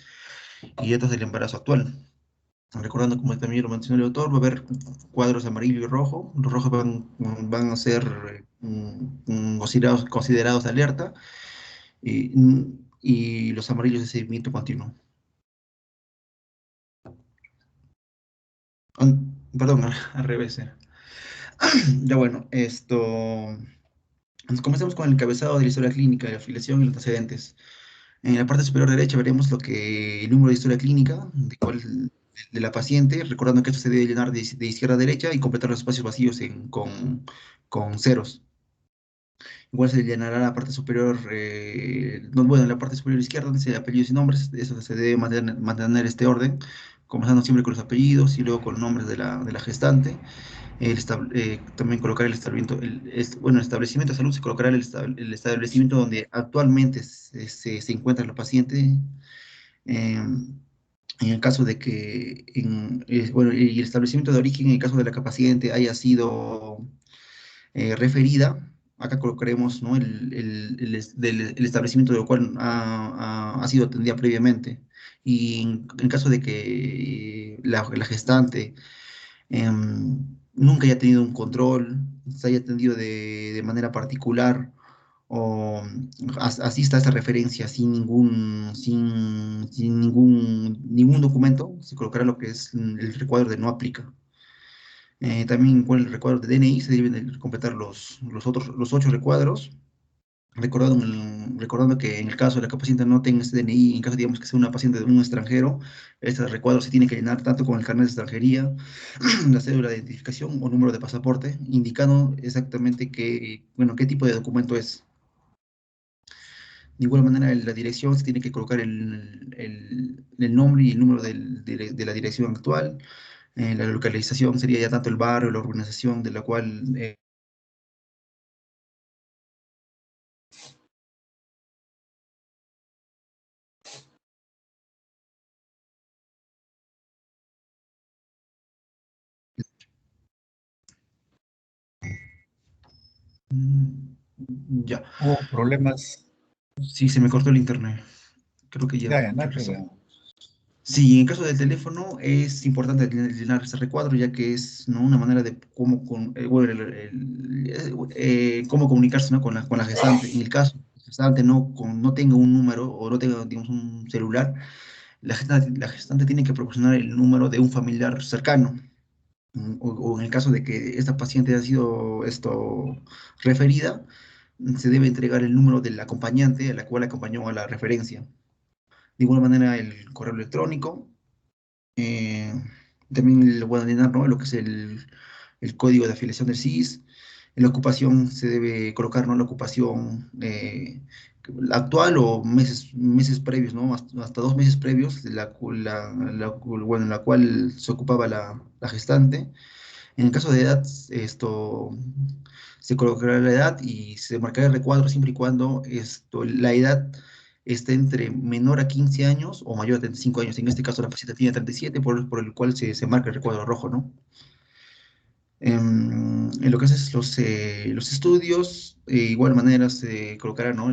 y datos del embarazo actual. Recordando, como también lo mencionó el autor, va a haber cuadros amarillo y rojo. Los rojos van a ser considerados de alerta y, y los amarillos de seguimiento continuo. Perdón, al revés. Ya bueno, comencemos con el encabezado de la historia clínica, la afiliación y los antecedentes. En la parte superior derecha veremos el número de historia clínica de la paciente, recordando que esto se debe llenar de izquierda a derecha y completar los espacios vacíos con ceros. Igual se llenará la parte superior, no, bueno, en la parte superior izquierda, donde dice apellidos y nombres, eso se debe mantener este orden, comenzando siempre con los apellidos y luego con los nombres de la gestante. También colocar el establecimiento, bueno, el establecimiento de salud se colocará el establecimiento donde actualmente se encuentra la paciente. En el caso de que, bueno, y el establecimiento de origen, en el caso de la que la paciente haya sido referida, acá colocaremos, ¿no? El establecimiento del cual ha sido atendida previamente. Y en caso de que la gestante nunca haya tenido un control, se haya atendido de manera particular o asista a esta referencia sin ningún documento, se colocará lo que es el recuadro de no aplica. También con el recuadro de DNI se deben de completar los 8 recuadros, recordando que en el caso de la que la paciente no tenga este DNI, en caso digamos que sea una paciente de un extranjero, este recuadro se tiene que llenar tanto con el carnet de extranjería, la cédula de identificación o número de pasaporte, indicando exactamente bueno, qué tipo de documento es. De igual manera, en la dirección se tiene que colocar el nombre y el número de la dirección actual. La localización sería ya tanto el barrio, la urbanización de la cual ya. Hubo problemas. Sí, se me cortó el internet. Creo que ya Ya, no hay regresó. problema. Sí, en caso del teléfono es importante llenar este recuadro, ya que es, ¿no? Una manera de bueno, cómo comunicarse, ¿no? con la gestante. En el caso que la gestante no tenga un número o no tenga, digamos, un celular, la gestante tiene que proporcionar el número de un familiar cercano. O en el caso de que esta paciente haya sido referida, se debe entregar el número del acompañante a la cual acompañó a la referencia. De igual manera, el correo electrónico. eh, También lo voy a llenar, ¿no? Lo que es el código de afiliación del SIS. En la ocupación se debe colocar, ¿no? La ocupación actual o meses previos, ¿no? Hasta 2 meses previos, bueno, en la cual se ocupaba la gestante. En el caso de edad, se colocará la edad y se marcará el recuadro siempre y cuando la edad esté entre menor a 15 años o mayor a 35 años. En este caso la paciente tiene 37, por el cual se marca el recuadro rojo, ¿no? En lo que es los estudios, de igual manera se colocará, ¿no?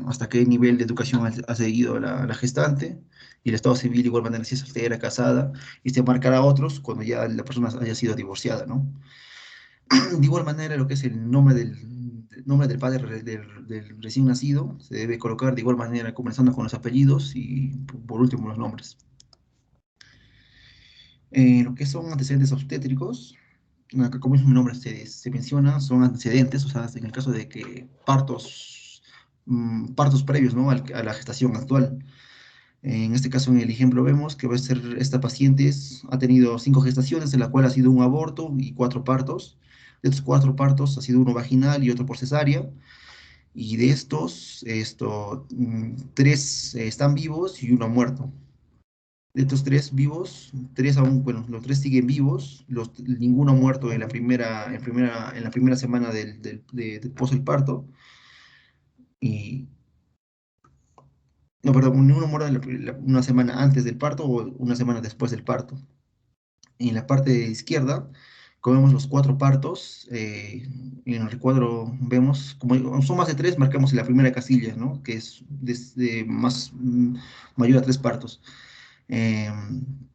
Hasta qué nivel de educación ha seguido la gestante, y el estado civil, de igual manera, si es soltera, casada, y se marcará otros cuando ya la persona haya sido divorciada, ¿no? De igual manera, lo que es el nombre del padre del recién nacido se debe colocar de igual manera, comenzando con los apellidos y por último los nombres. Lo que son antecedentes obstétricos, acá como mismo nombre se menciona, son antecedentes, o sea, en el caso de que partos previos, ¿no? A la gestación actual. En este caso, en el ejemplo vemos que va a ser, esta paciente ha tenido 5 gestaciones, en la cual ha sido un aborto y 4 partos. De estos 4 partos ha sido uno vaginal y otro por cesárea. Y de estos, 3 están vivos y 1 ha muerto. De estos 3 vivos, 3 aún, bueno, los 3 siguen vivos, ninguno ha muerto en la primera semana del post del parto. Y, no, perdón, ninguno muere una semana antes del parto o una semana después del parto. En la parte izquierda, como vemos los 4 partos, en el recuadro vemos, como son más de 3, marcamos en la primera casilla, ¿no? Que es mayor a 3 partos. En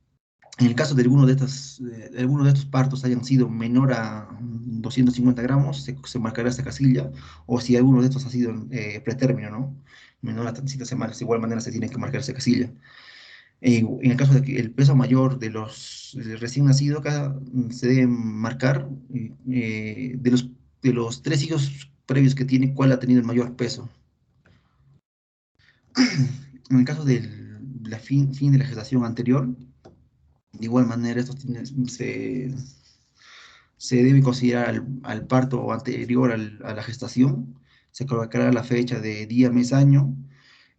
el caso de alguno de estos partos hayan sido menor a 250 gramos, se marcará esta casilla, o si alguno de estos ha sido pretérmino, ¿no? Menor a 36 semanas, de igual manera se tiene que marcar esa casilla. En el caso de que el peso mayor de los recién nacidos, acá se debe marcar de los 3 hijos previos que tiene, cuál ha tenido el mayor peso. En el caso del fin de la gestación anterior, de igual manera, se debe considerar al parto anterior a la gestación. Se colocará la fecha de día, mes, año,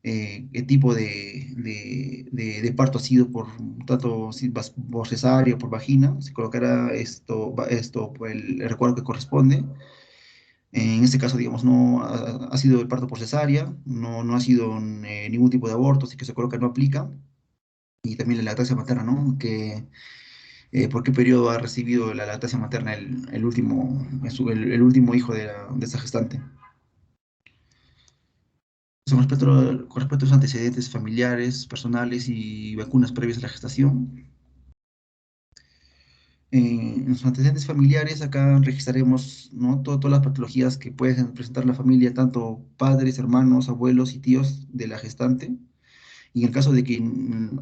el tipo de parto ha sido tanto si por cesárea o por vagina. Se colocará esto por el recuadro que corresponde. En este caso, digamos, no ha sido el parto por cesárea, no ha sido ningún tipo de aborto, así que se coloca no aplica. Y también la lactancia materna, ¿no? ¿Por qué periodo ha recibido la lactancia materna el último hijo de esa gestante? Con respecto a los antecedentes familiares, personales y vacunas previas a la gestación. En los antecedentes familiares, acá registraremos, ¿no? Todas las patologías que pueden presentar la familia, tanto padres, hermanos, abuelos y tíos de la gestante. Y en el caso de que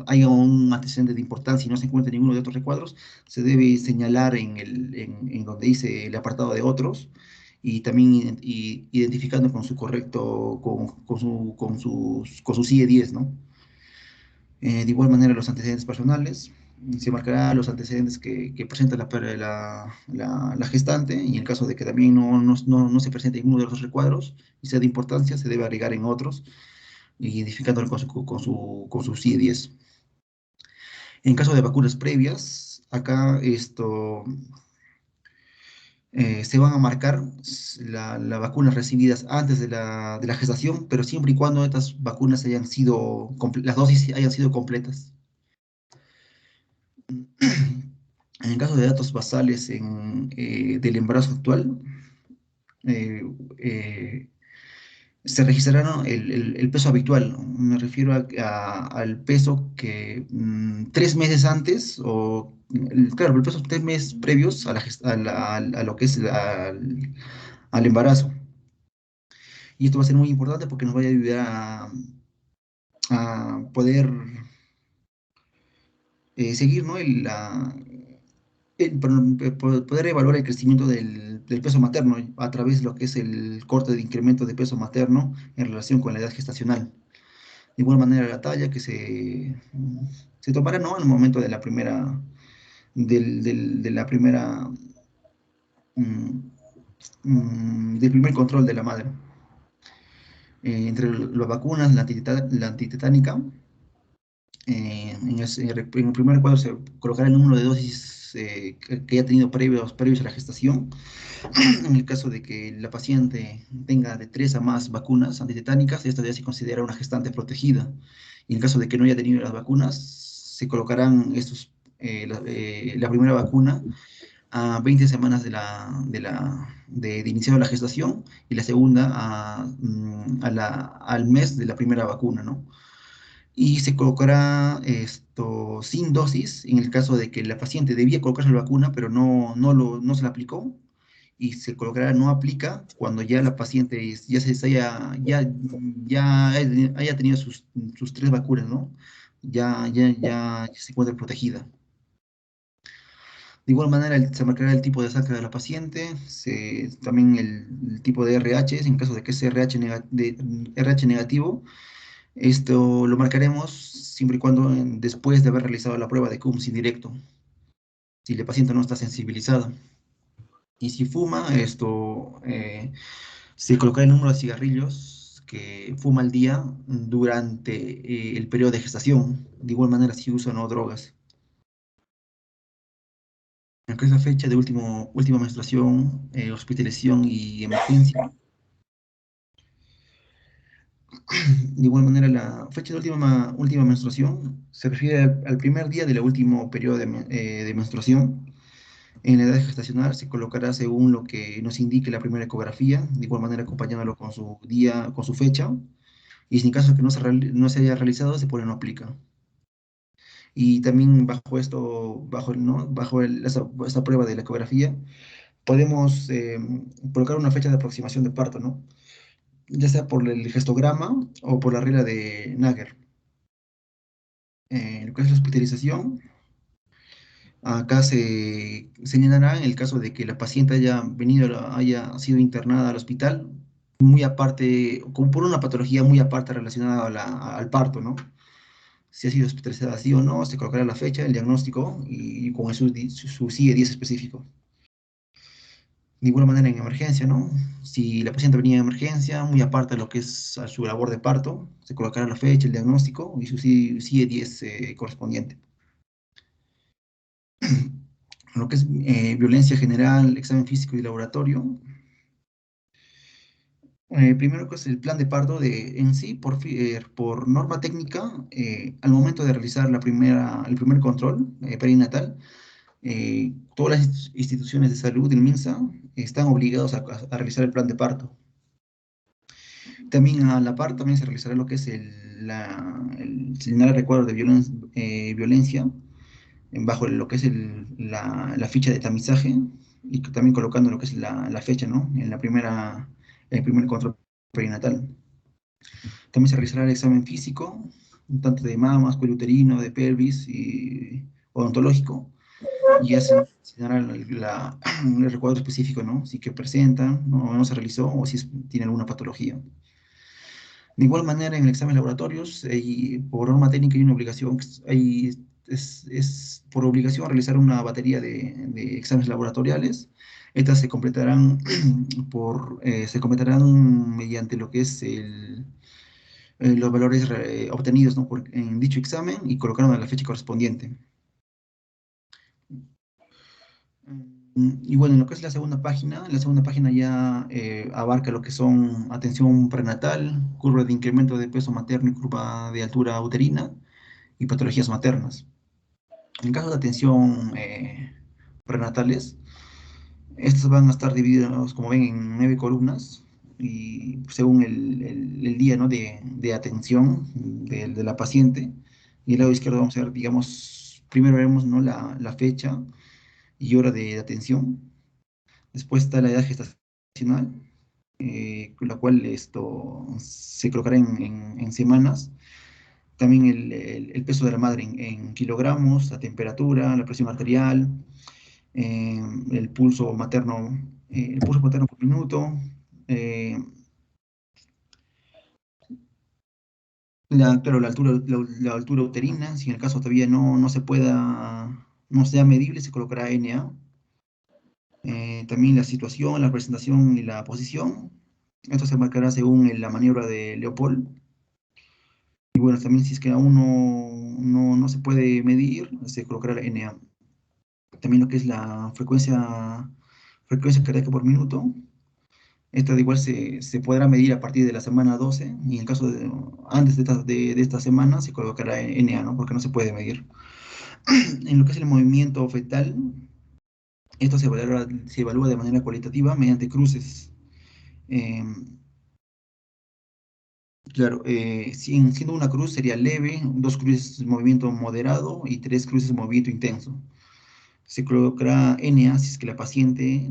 haya un antecedente de importancia y no se encuentre ninguno de otros recuadros, se debe señalar en donde dice el apartado de otros, y también identificando con su correcto, con su CIE 10, ¿no? De igual manera, los antecedentes personales, se marcará los antecedentes que presenta la gestante, y en el caso de que también no se presente ninguno de los recuadros y sea de importancia, se debe agregar en otros, identificándolo con su CIE 10. En caso de vacunas previas, acá se van a marcar las vacunas recibidas antes de la gestación, pero siempre y cuando estas vacunas las dosis hayan sido completas. En el caso de datos basales del embarazo actual, eh, eh, se registrará el peso habitual, ¿no? Me refiero al peso que 3 meses antes, claro, el peso 3 meses previos a lo que es al embarazo. Y esto va a ser muy importante porque nos va a ayudar a poder seguir, ¿no? Poder evaluar el crecimiento del peso materno a través de lo que es el corte de incremento de peso materno en relación con la edad gestacional. De igual manera, la talla que se tomará, ¿no? En el momento de la primera, mm, del primer control de la madre. Entre las vacunas, la antitetánica, en el primer cuadro se colocará el número de dosis que haya tenido previos a la gestación. En el caso de que la paciente tenga de 3 a más vacunas antitetánicas, esta ya se considera una gestante protegida. Y en el caso de que no haya tenido las vacunas, se colocarán la primera vacuna a 20 semanas de iniciado la gestación, y la segunda al mes de la primera vacuna, ¿no? Y se colocará esto sin dosis en el caso de que la paciente debía colocarse la vacuna, pero no se la aplicó, y se colocará no aplica cuando ya la paciente haya tenido sus 3 vacunas, ¿no? Ya se encuentra protegida. De igual manera, se marcará el tipo de sangre de la paciente, también el tipo de RH, en caso de que sea RH negativo. Esto lo marcaremos siempre y cuando después de haber realizado la prueba de CUMS indirecto, si la paciente no está sensibilizada. Y si fuma, Se colocará el número de cigarrillos que fuma al día durante el periodo de gestación. De igual manera, si uso o no drogas. Acá es la fecha de última menstruación, hospitalización y emergencia. De igual manera, la fecha de última menstruación se refiere al primer día del último periodo de menstruación. En la edad gestacional se colocará según lo que nos indique la primera ecografía, de igual manera acompañándolo con su día, con su fecha, y si en caso que no se haya realizado, se pone no aplica. Y también bajo esto, ¿no? Esta prueba de la ecografía, podemos colocar una fecha de aproximación de parto, ¿no? Ya sea por el gestograma o por la regla de Nager. Lo que es la hospitalización, acá se señalará en el caso de que la paciente haya sido internada al hospital, muy aparte, como por una patología muy aparte relacionada al parto, ¿no? Si ha sido hospitalizada sí o no, se colocará la fecha, el diagnóstico y con su CIE-10 específico. De igual manera en emergencia, ¿no? Si la paciente venía en emergencia, muy aparte de lo que es a su labor de parto, se colocará la fecha, el diagnóstico y su CIE-10 correspondiente. Lo que es violencia general, examen físico y laboratorio. Primero que es el plan de parto en sí, por norma técnica, al momento de realizar el primer control perinatal, todas las instituciones de salud del MINSA están obligados a realizar el plan de parto. También a la par también se realizará lo que es el señalar recuadro de violencia bajo lo que es la ficha de tamizaje y también colocando lo que es la fecha, ¿no? En el primer control perinatal. También se realizará el examen físico, tanto de mamas, cuello uterino, de pelvis y odontológico, y ya se señalará el recuadro específico, ¿no? Si que presenta, no se realizó o si tiene alguna patología. De igual manera, en el examen de laboratorios, por norma técnica hay una obligación, es por obligación realizar una batería de exámenes laboratoriales. Estas se completarán, se completarán mediante lo que es los valores obtenidos, ¿no? En dicho examen y colocaron a la fecha correspondiente. Y bueno, en lo que es la segunda página ya abarca lo que son atención prenatal, curva de incremento de peso materno y curva de altura uterina y patologías maternas. En caso de atención prenatales, estas van a estar divididas, como ven, en 9 columnas y según el día, ¿no? de atención de la paciente. Y el lado izquierdo vamos a ver, digamos, primero veremos, ¿no? la fecha y hora de atención. Después está la edad gestacional, con la cual esto se colocará en semanas. También el peso de la madre en kilogramos, la temperatura, la presión arterial, el pulso materno por minuto, claro, la altura uterina, si en el caso todavía no sea medible, se colocará NA. También la situación, la presentación y la posición. Esto se marcará según la maniobra de Leopold. Y bueno, también si es que aún no se puede medir, se colocará la NA. También lo que es la frecuencia cardíaca por minuto. Esta de igual se podrá medir a partir de la semana 12 y en el caso antes de esta semana se colocará NA, ¿no? Porque no se puede medir. En lo que es el movimiento fetal, esto se evalúa de manera cualitativa mediante cruces. Claro, siendo una cruz sería leve, 2 cruces movimiento moderado y 3 cruces movimiento intenso. Se colocará NA si es que la paciente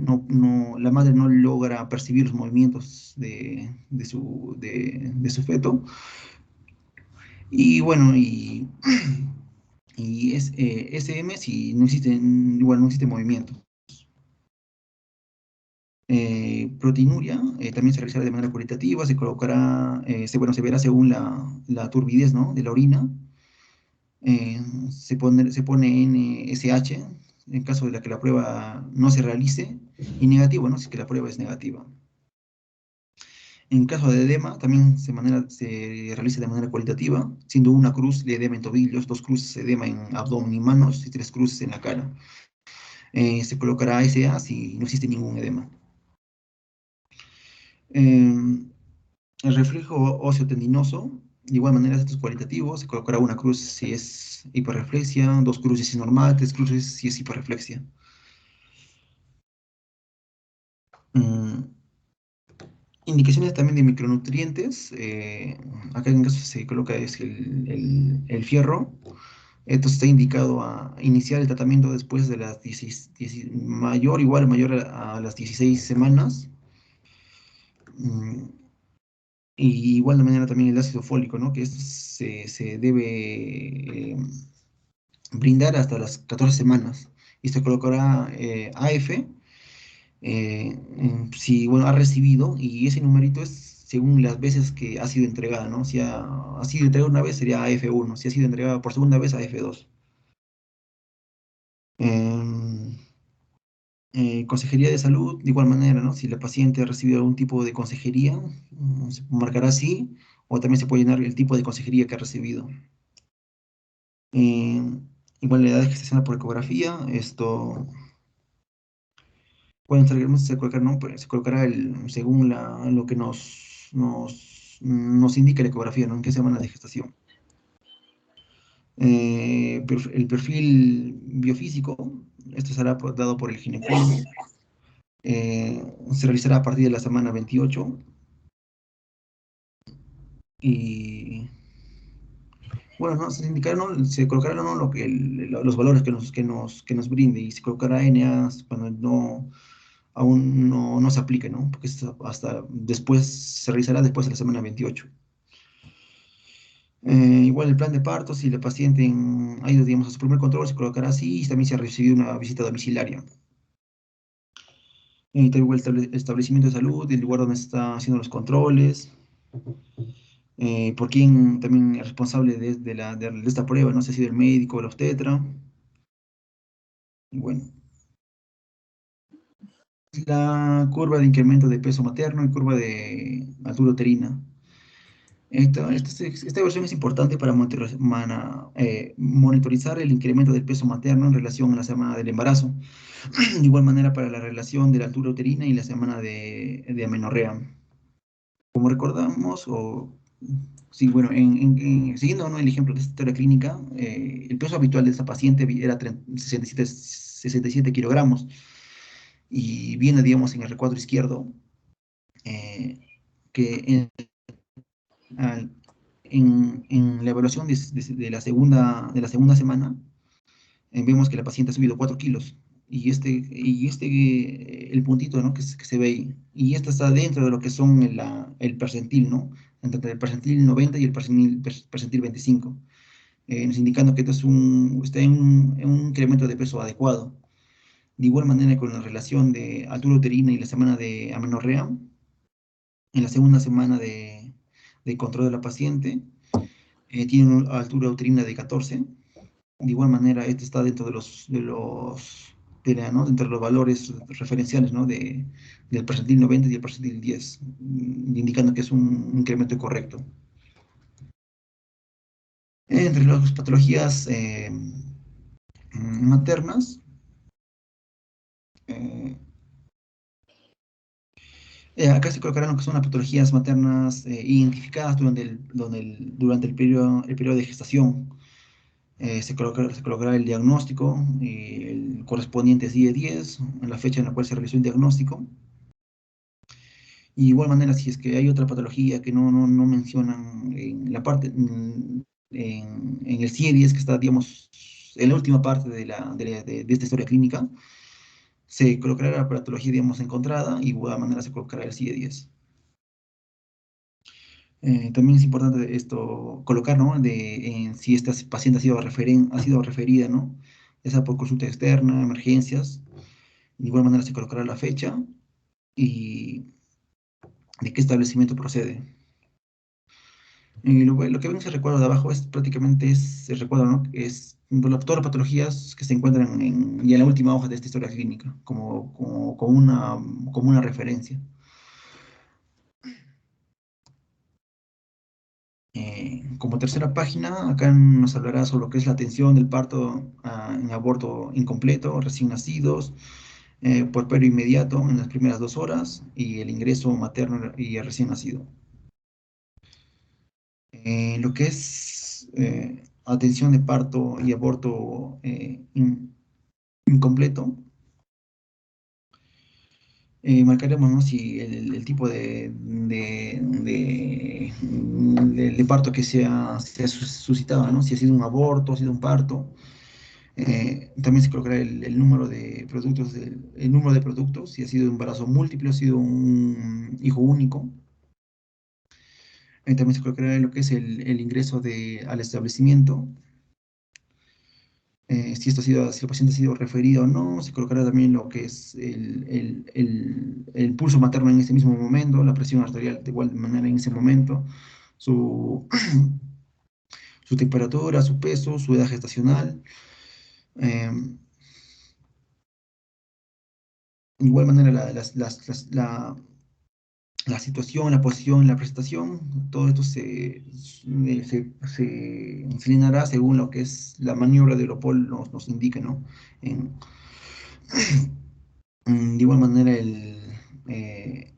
la madre no logra percibir los movimientos de su feto. Y bueno, y SM si igual no existe movimiento. Proteinuria también se realizará de manera cualitativa, se colocará, se verá según la turbidez, ¿no? de la orina. Se pone NSH en caso de que la prueba no se realice y negativo, ¿no? si es que la prueba es negativa. En caso de edema, también se realiza de manera cualitativa, siendo una cruz de edema en tobillos, 2 cruces de edema en abdomen y manos, y 3 cruces en la cara. Se colocará SA si no existe ningún edema. El reflejo óseo tendinoso, de igual manera, esto es cualitativo, se colocará una cruz si es hiperreflexia, 2 cruces si es normal, 3 cruces si es hiperreflexia. Indicaciones también de micronutrientes, acá en caso se coloca es el fierro. Esto está indicado a iniciar el tratamiento después de las mayor a las 16 semanas. Y igual de manera también el ácido fólico, ¿no? Que esto se debe brindar hasta las 14 semanas. Y se colocará AF si bueno, ha recibido, y ese numerito es según las veces que ha sido entregada, ¿no? Si ha sido entregada una vez sería AF1, si ha sido entregada por segunda vez AF2. Consejería de salud, de igual manera, ¿no? Si la paciente ha recibido algún tipo de consejería, se marcará así, o también se puede llenar el tipo de consejería que ha recibido. Eh, Igual la edad de gestación por ecografía, esto pueden se colocar, ¿no? Pues, se colocará según lo que nos indica la ecografía, ¿no? En qué semana de gestación. El perfil biofísico, esto será dado por el ginecólogo. Se realizará a partir de la semana 28 y bueno, ¿no? Se indicará, ¿no? Se colocará, ¿no? Los valores que nos brinde y se colocará NA cuando aún no se aplique, ¿no? Porque hasta después se realizará después de la semana 28. Igual el plan de parto, si la paciente ha ido, digamos, a su primer control, se colocará así y también se ha recibido una visita domiciliaria. También igual el establecimiento de salud, el lugar donde se están haciendo los controles, por quién también es responsable de esta prueba, no sé si ha sido el médico o el obstetra. Y bueno, la curva de incremento de peso materno y curva de altura uterina. Esta versión es importante para monitorizar el incremento del peso materno en relación a la semana del embarazo. De igual manera para la relación de la altura uterina y la semana de amenorrea. Como recordamos, sí, bueno, siguiendo, ¿no? El ejemplo de esta historia clínica, el peso habitual de esta paciente era 67 kilogramos y viene, digamos, en el recuadro izquierdo, que en la evaluación de la segunda semana, vemos que la paciente ha subido 4 kilos. El puntito, ¿no? que se ve ahí. Y esta está dentro de lo que son el percentil, ¿no? Entre el percentil 90 y el percentil 25. Nos indicando que esto está en un incremento de peso adecuado. De igual manera, con la relación de altura uterina y la semana de amenorrea, en la segunda semana de control de la paciente, tiene una altura uterina de 14. De igual manera, este está dentro dentro de los valores referenciales, ¿no? Del percentil 90 y el percentil 10, indicando que es un incremento correcto. Entre las patologías maternas, acá se colocarán lo que son las patologías maternas identificadas durante el periodo de gestación. Se colocará el diagnóstico, el correspondiente es DIE-10, en la fecha en la cual se realizó el diagnóstico. Y de igual manera, si es que hay otra patología que no mencionan en la parte, en el CIE-10, que está, digamos, en la última parte de esta historia clínica, se colocará la patología, digamos, encontrada y de igual manera se colocará el CIE-10. También es importante esto colocar, ¿no? Si esta paciente ha sido referida, ¿no? Ya sea por consulta externa, emergencias. De igual manera se colocará la fecha y de qué establecimiento procede. Lo que ven en ese recuadro de abajo es prácticamente el recuadro, ¿no? Es todas las patologías que se encuentran y en la última hoja de esta historia clínica, como una referencia. Como tercera página, acá nos hablará sobre lo que es la atención del parto en aborto incompleto, recién nacidos, puerperio inmediato en las primeras 2 horas y el ingreso materno y el recién nacido. Lo que es atención de parto y aborto incompleto, marcaremos, ¿no?, si el tipo de parto que se ha suscitado, ¿no? Si ha sido un aborto, ha sido un parto. También se colocará el número de productos, el número de productos, si ha sido un embarazo múltiple, ha sido un hijo único. También se colocará lo que es el ingreso al establecimiento. Si el paciente ha sido referido o no, se colocará también lo que es el pulso materno en ese mismo momento, la presión arterial de igual manera en ese momento, su, su temperatura, su peso, su edad gestacional. Eh, de igual manera la situación, la posición, la presentación, todo esto se llenará según lo que es la maniobra de Europol nos indique, ¿no? De igual manera, eh,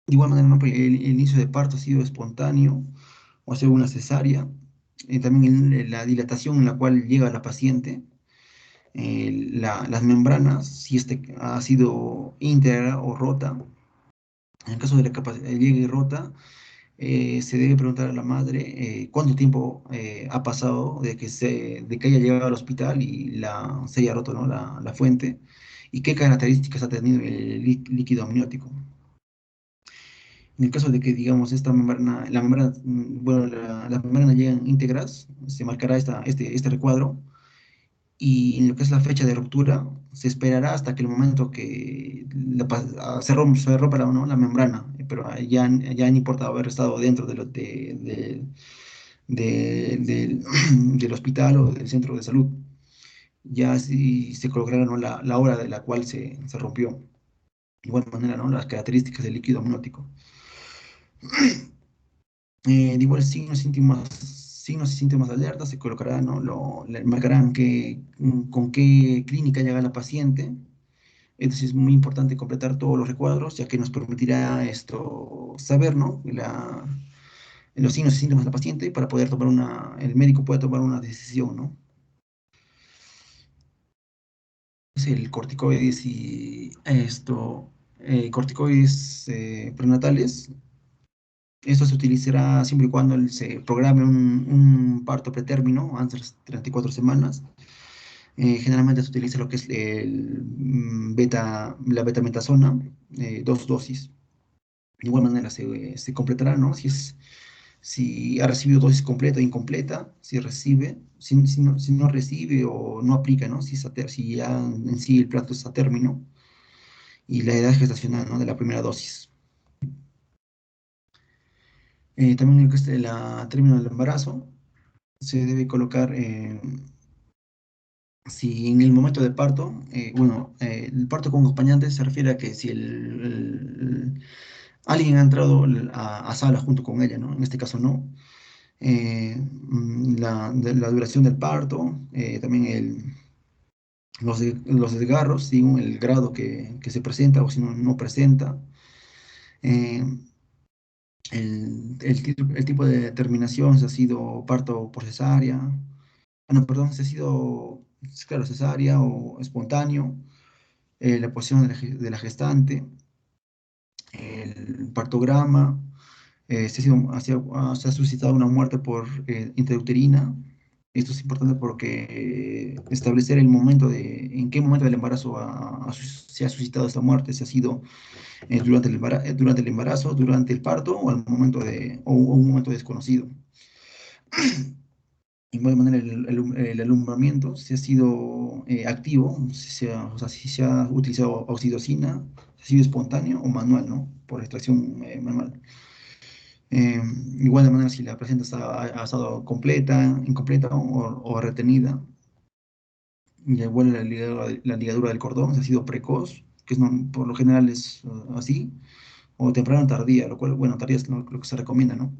de igual manera, ¿no?, pues, el inicio de parto ha sido espontáneo o sea una cesárea. También la dilatación en la cual llega la paciente, las membranas, si este ha sido íntegra o rota. En el caso de la llegue rota, se debe preguntar a la madre cuánto tiempo ha pasado de que haya llegado al hospital y se haya roto, ¿no?, la fuente, y qué características ha tenido el líquido amniótico. En el caso de que, digamos, bueno, las membranas llegan íntegras, se marcará este recuadro, y en lo que es la fecha de ruptura, se esperará hasta que el momento que se rompa ¿no?, la membrana, pero ya no importa haber estado dentro del hospital o del centro de salud. Ya si se colocará, ¿no?, la hora de la cual se rompió. De igual manera, ¿no?, las características del líquido amniótico. De igual signos y síntomas de alerta se colocará, ¿no? Le marcarán con qué clínica llega la paciente. Entonces es muy importante completar todos los recuadros, ya que nos permitirá esto saber, ¿no?, los signos y síntomas de la paciente para poder el médico pueda tomar una decisión, ¿no? Es el corticoides y corticoides prenatales. Esto se utilizará siempre y cuando se programe un parto pretérmino, antes de las 34 semanas. Generalmente se utiliza lo que es la betametasona, 2 dosis. De igual manera se completará, ¿no? Si ha recibido dosis completa o incompleta, si no recibe o no aplica, ¿no? Si ya en sí el plato está a término, y la edad gestacional, ¿no?, de la primera dosis. También lo que es término del embarazo, se debe colocar, si en el momento del parto, bueno, el parto con acompañante se refiere a que si alguien ha entrado a sala junto con ella, ¿no? En este caso no. La duración del parto, también los desgarros, según el grado que se presenta o si no presenta. Eh, el tipo de terminación, si ha sido parto por cesárea. No, perdón, si ha sido, claro, cesárea o espontáneo, la posición de la gestante, el partograma, se ha suscitado una muerte por intrauterina. Esto es importante porque establecer en qué momento del embarazo se ha suscitado esta muerte, si ha sido durante el embarazo, durante el parto o un momento desconocido. De igual manera, el alumbramiento, si ha sido activo, o sea, si se ha utilizado oxitocina, si ha sido espontáneo o manual, ¿no? Por extracción manual. Igual de manera, si la placenta ha estado completa, incompleta o retenida. Y igual la ligadura del cordón, si ha sido precoz, que por lo general es así, o temprana o tardía, lo cual, bueno, tardía es lo que se recomienda, ¿no?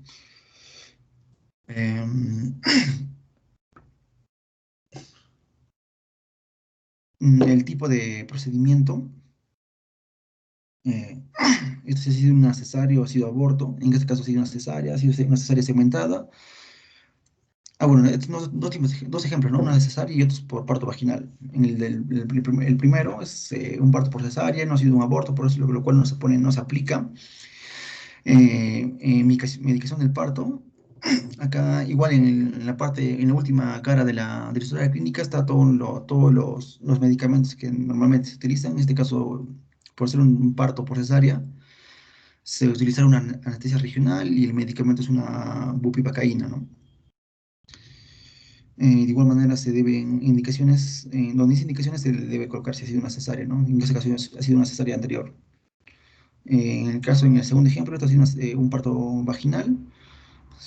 Em, el tipo de procedimiento, eh, esto si ha sido una cesárea o ha sido aborto, en este caso ha sido una cesárea, ha sido una cesárea segmentada. Bueno, estos dos ejemplos, ¿no? Una de cesárea y otros por parto vaginal. En el primero es un parto por cesárea, no ha sido un aborto, por eso lo cual no se aplica. Medicación del parto. Acá, igual en la última cara de la historia clínica está todos los medicamentos que normalmente se utilizan. En este caso, por ser un parto por cesárea, se utiliza una anestesia regional y el medicamento es una bupivacaína, ¿no? De igual manera se deben indicaciones, donde dice indicaciones se debe colocar si ha sido una cesárea, ¿no? En este caso ha sido una cesárea anterior. En el segundo ejemplo, esto ha sido un parto vaginal.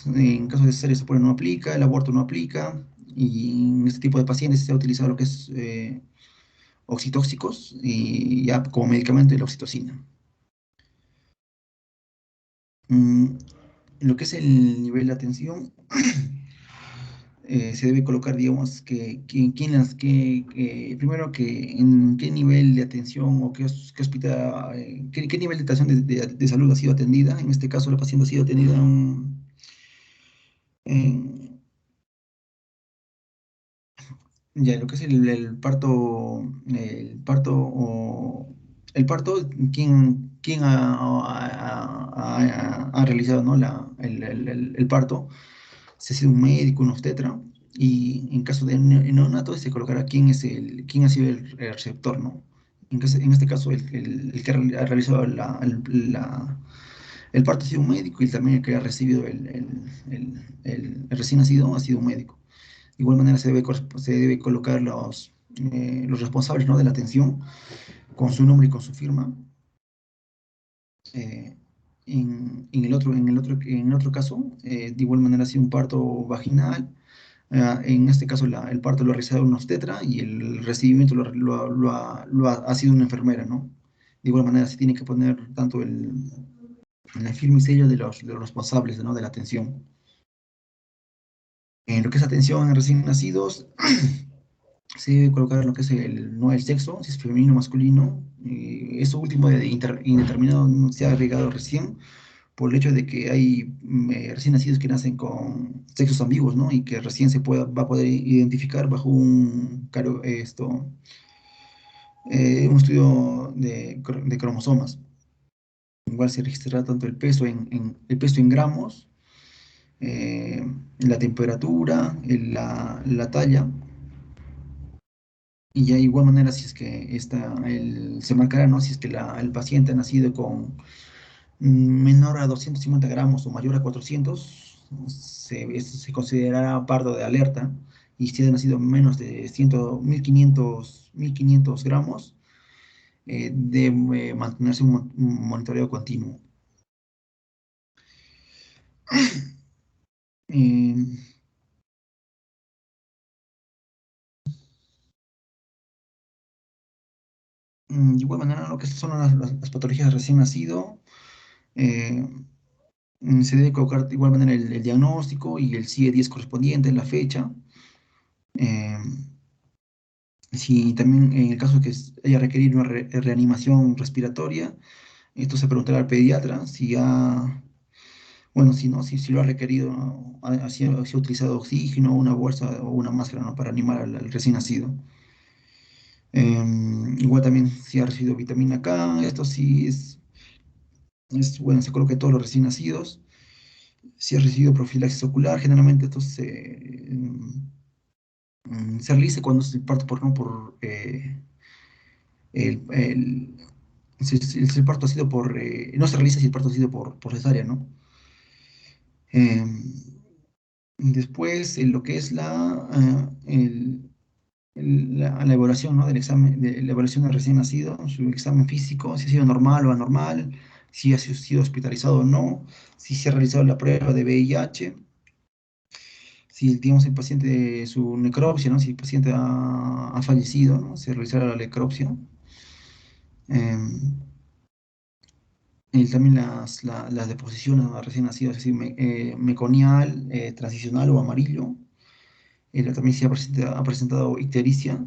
En caso de cesárea se pone no aplica, el aborto no aplica, y en este tipo de pacientes se ha utilizado lo que es oxitóxicos y ya como medicamento la oxitocina. Mm, en lo que es el nivel de atención, se debe colocar, digamos, primero que en qué nivel de atención o qué hospital, qué nivel de atención de salud ha sido atendida. En este caso, la paciente ha sido atendida en ya lo que es el parto, ¿quién ha realizado, ¿no? El parto? Si ha sido un médico, un obstetra, y en caso de neonato se colocará quién ha sido el receptor, ¿no? En este caso, el que ha realizado el parto ha sido un médico y también el que ha recibido el recién nacido ha sido un médico. De igual manera se debe colocar los responsables, ¿no? De la atención con su nombre y con su firma. Eh, en el otro caso, de igual manera ha sido un parto vaginal. En este caso, el parto lo ha realizado un obstetra y el recibimiento ha sido una enfermera, ¿no? De igual manera, se tiene que poner tanto la firma y sello de los responsables, ¿no? De la atención. En lo que es atención a recién nacidos, se debe colocar lo que es no el sexo, si es femenino o masculino. Eso último de indeterminado no se ha agregado recién por el hecho de que hay recién nacidos que nacen con sexos ambiguos, ¿no? Y que recién va a poder identificar bajo un estudio de cromosomas. Igual se registrará tanto el peso en gramos, la temperatura, la talla. Y ya de igual manera, si es que se marcará, ¿no? Si es que el paciente ha nacido con menor a 250 gramos o mayor a 400, se considerará parto de alerta. Y si ha nacido menos de 1500 gramos, debe mantenerse un monitoreo continuo. Eh, de igual manera, lo que son las patologías de recién nacido, eh, se debe colocar de igual manera el diagnóstico y el CIE-10 correspondiente, la fecha. Eh, si también en el caso de que haya requerido una reanimación respiratoria, esto se preguntará al pediatra bueno, si no, si lo ha requerido, ¿no? Si ha utilizado oxígeno, una bolsa o una máscara, ¿no? Para animar al recién nacido. Igual también si ha recibido vitamina K, esto sí bueno, se coloca en todos los recién nacidos. Si ha recibido profilaxis ocular, generalmente esto se realiza cuando se parte ¿no? por el, el- si el parto ha sido no se realiza si el parto ha sido por cesárea, ¿no? Después, en lo que es la evaluación, ¿no? Del examen, la evaluación del recién nacido, su examen físico, si ha sido normal o anormal, si ha sido hospitalizado o no, si se ha realizado la prueba de VIH, si, digamos, el paciente, su necropsia, ¿no? Si el paciente ha fallecido, ¿no? Se realizará la necropsia. Em, y también las de posición a recién nacidos, es decir, meconial, transicional o amarillo. También se ha presentado ictericia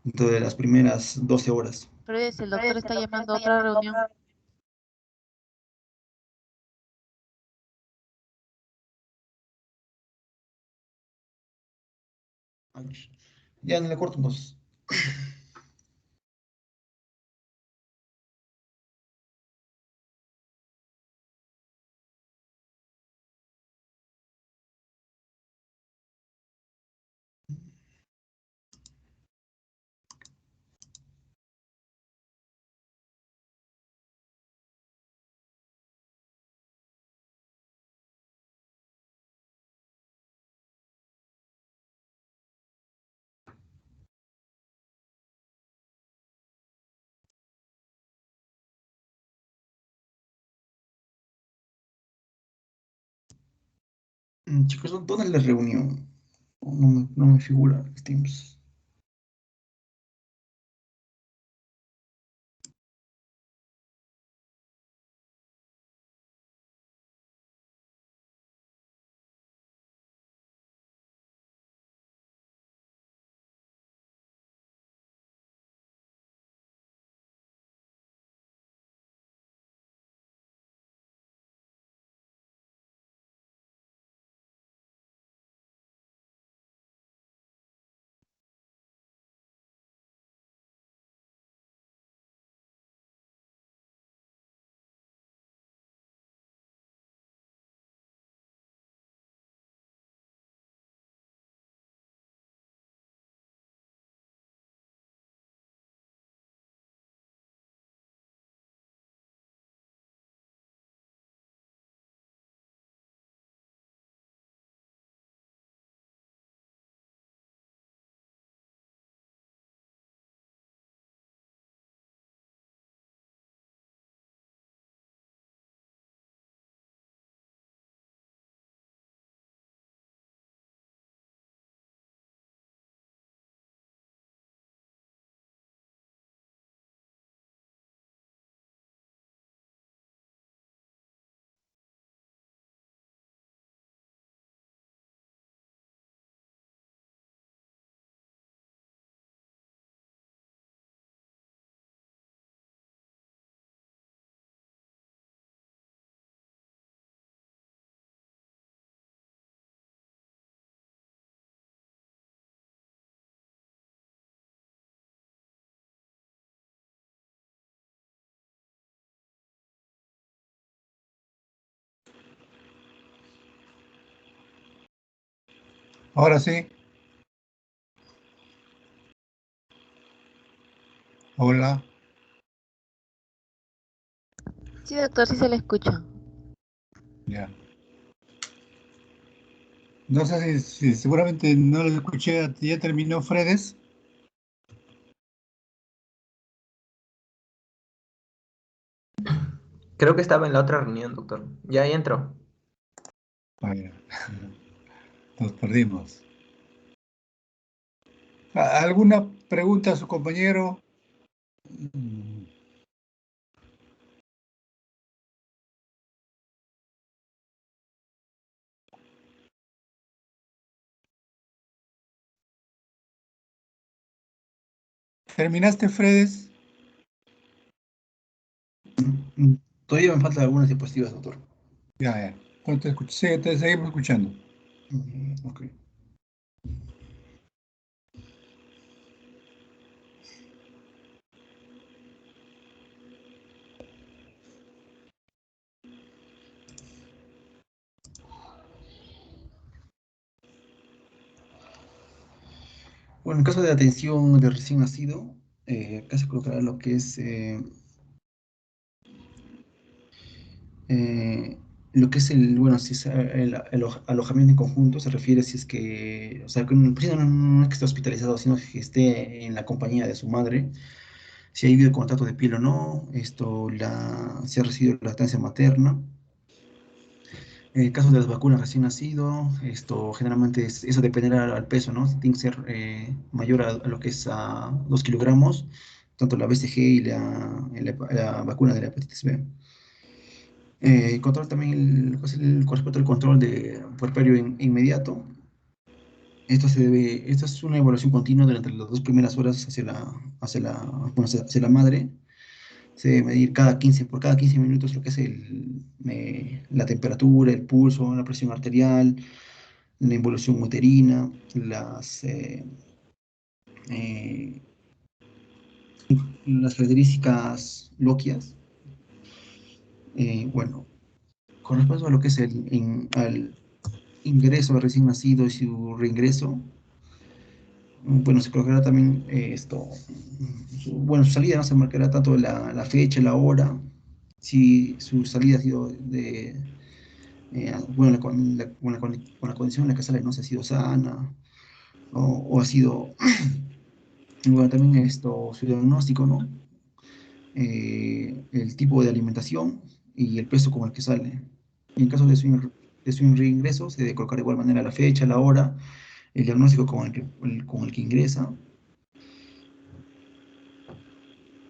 dentro de las primeras 12 horas. Freddy, el doctor está llamando a otra reunión. Ya no le corto entonces. Chicos, ¿dónde es la reunión? No me figura el Teams. Ahora sí. Hola. Sí, doctor, sí se le escucha. Ya. No sé si seguramente no lo escuché. ¿Ya terminó Fredes? Creo que estaba en la otra reunión, doctor. Ya ahí entró. Ah, ya. Nos perdimos. ¿Alguna pregunta a su compañero? Mm, ¿Terminaste, Fredes? Todavía me faltan algunas diapositivas, doctor. Ya, ya. Entonces, sí, te seguimos escuchando. Ok. Bueno, en caso de atención de recién nacido, acá se colocará lo que es eh, bueno, si es alojamiento en conjunto, se refiere si es que, o sea, que el paciente no es que esté hospitalizado, sino que esté en la compañía de su madre, si ha habido contacto de piel o no, si ha recibido lactancia materna. En el caso de las vacunas recién nacido, generalmente eso dependerá al peso, ¿no? Tiene que ser mayor a lo que es a 2 kilogramos tanto la BCG y la vacuna de la hepatitis B. Control también, con respecto al control de puerperio inmediato. Esto es una evaluación continua durante las 2 primeras horas hacia la madre. Se debe medir por cada 15 minutos lo que es la temperatura, el pulso, la presión arterial, la involución uterina, eh, las características loquias. Bueno, con respecto a lo que es al ingreso del recién nacido y su reingreso, bueno, se colocará también su salida, ¿no? Se marcará tanto la fecha, la hora, si su salida ha sido bueno, con la condición en la que sale, no sé, ha sido sana, o ha sido, bueno, también su diagnóstico, ¿no? El tipo de alimentación y el peso con el que sale. Y en caso de su reingreso, se debe colocar de igual manera la fecha, la hora, el diagnóstico con el que ingresa.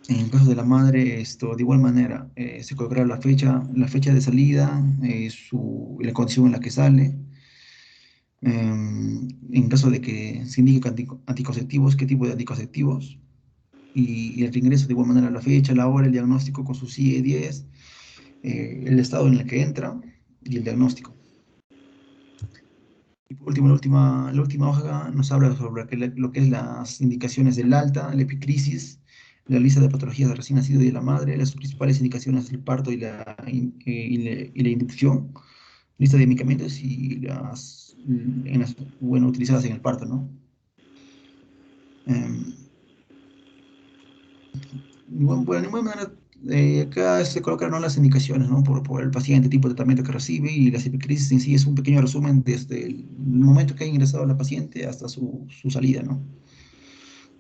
En el caso de la madre, de igual manera, se colocará la fecha de salida, la condición en la que sale. En caso de que se indique anticonceptivos, qué tipo de anticonceptivos. Y el reingreso, de igual manera, la fecha, la hora, el diagnóstico con su CIE-10, el estado en el que entra y el diagnóstico. Y por último, la última hoja nos habla sobre lo que es las indicaciones del alta, la epicrisis, la lista de patologías del recién nacido y de la madre, las principales indicaciones del parto y la inducción, lista de medicamentos y bueno, utilizadas en el parto, ¿no? Em, bueno, de igual manera, acá se colocaron, ¿no?, las indicaciones, ¿no?, por el paciente, tipo de tratamiento que recibe, y las epicrisis en sí es un pequeño resumen desde el momento que ha ingresado la paciente hasta su salida, ¿no?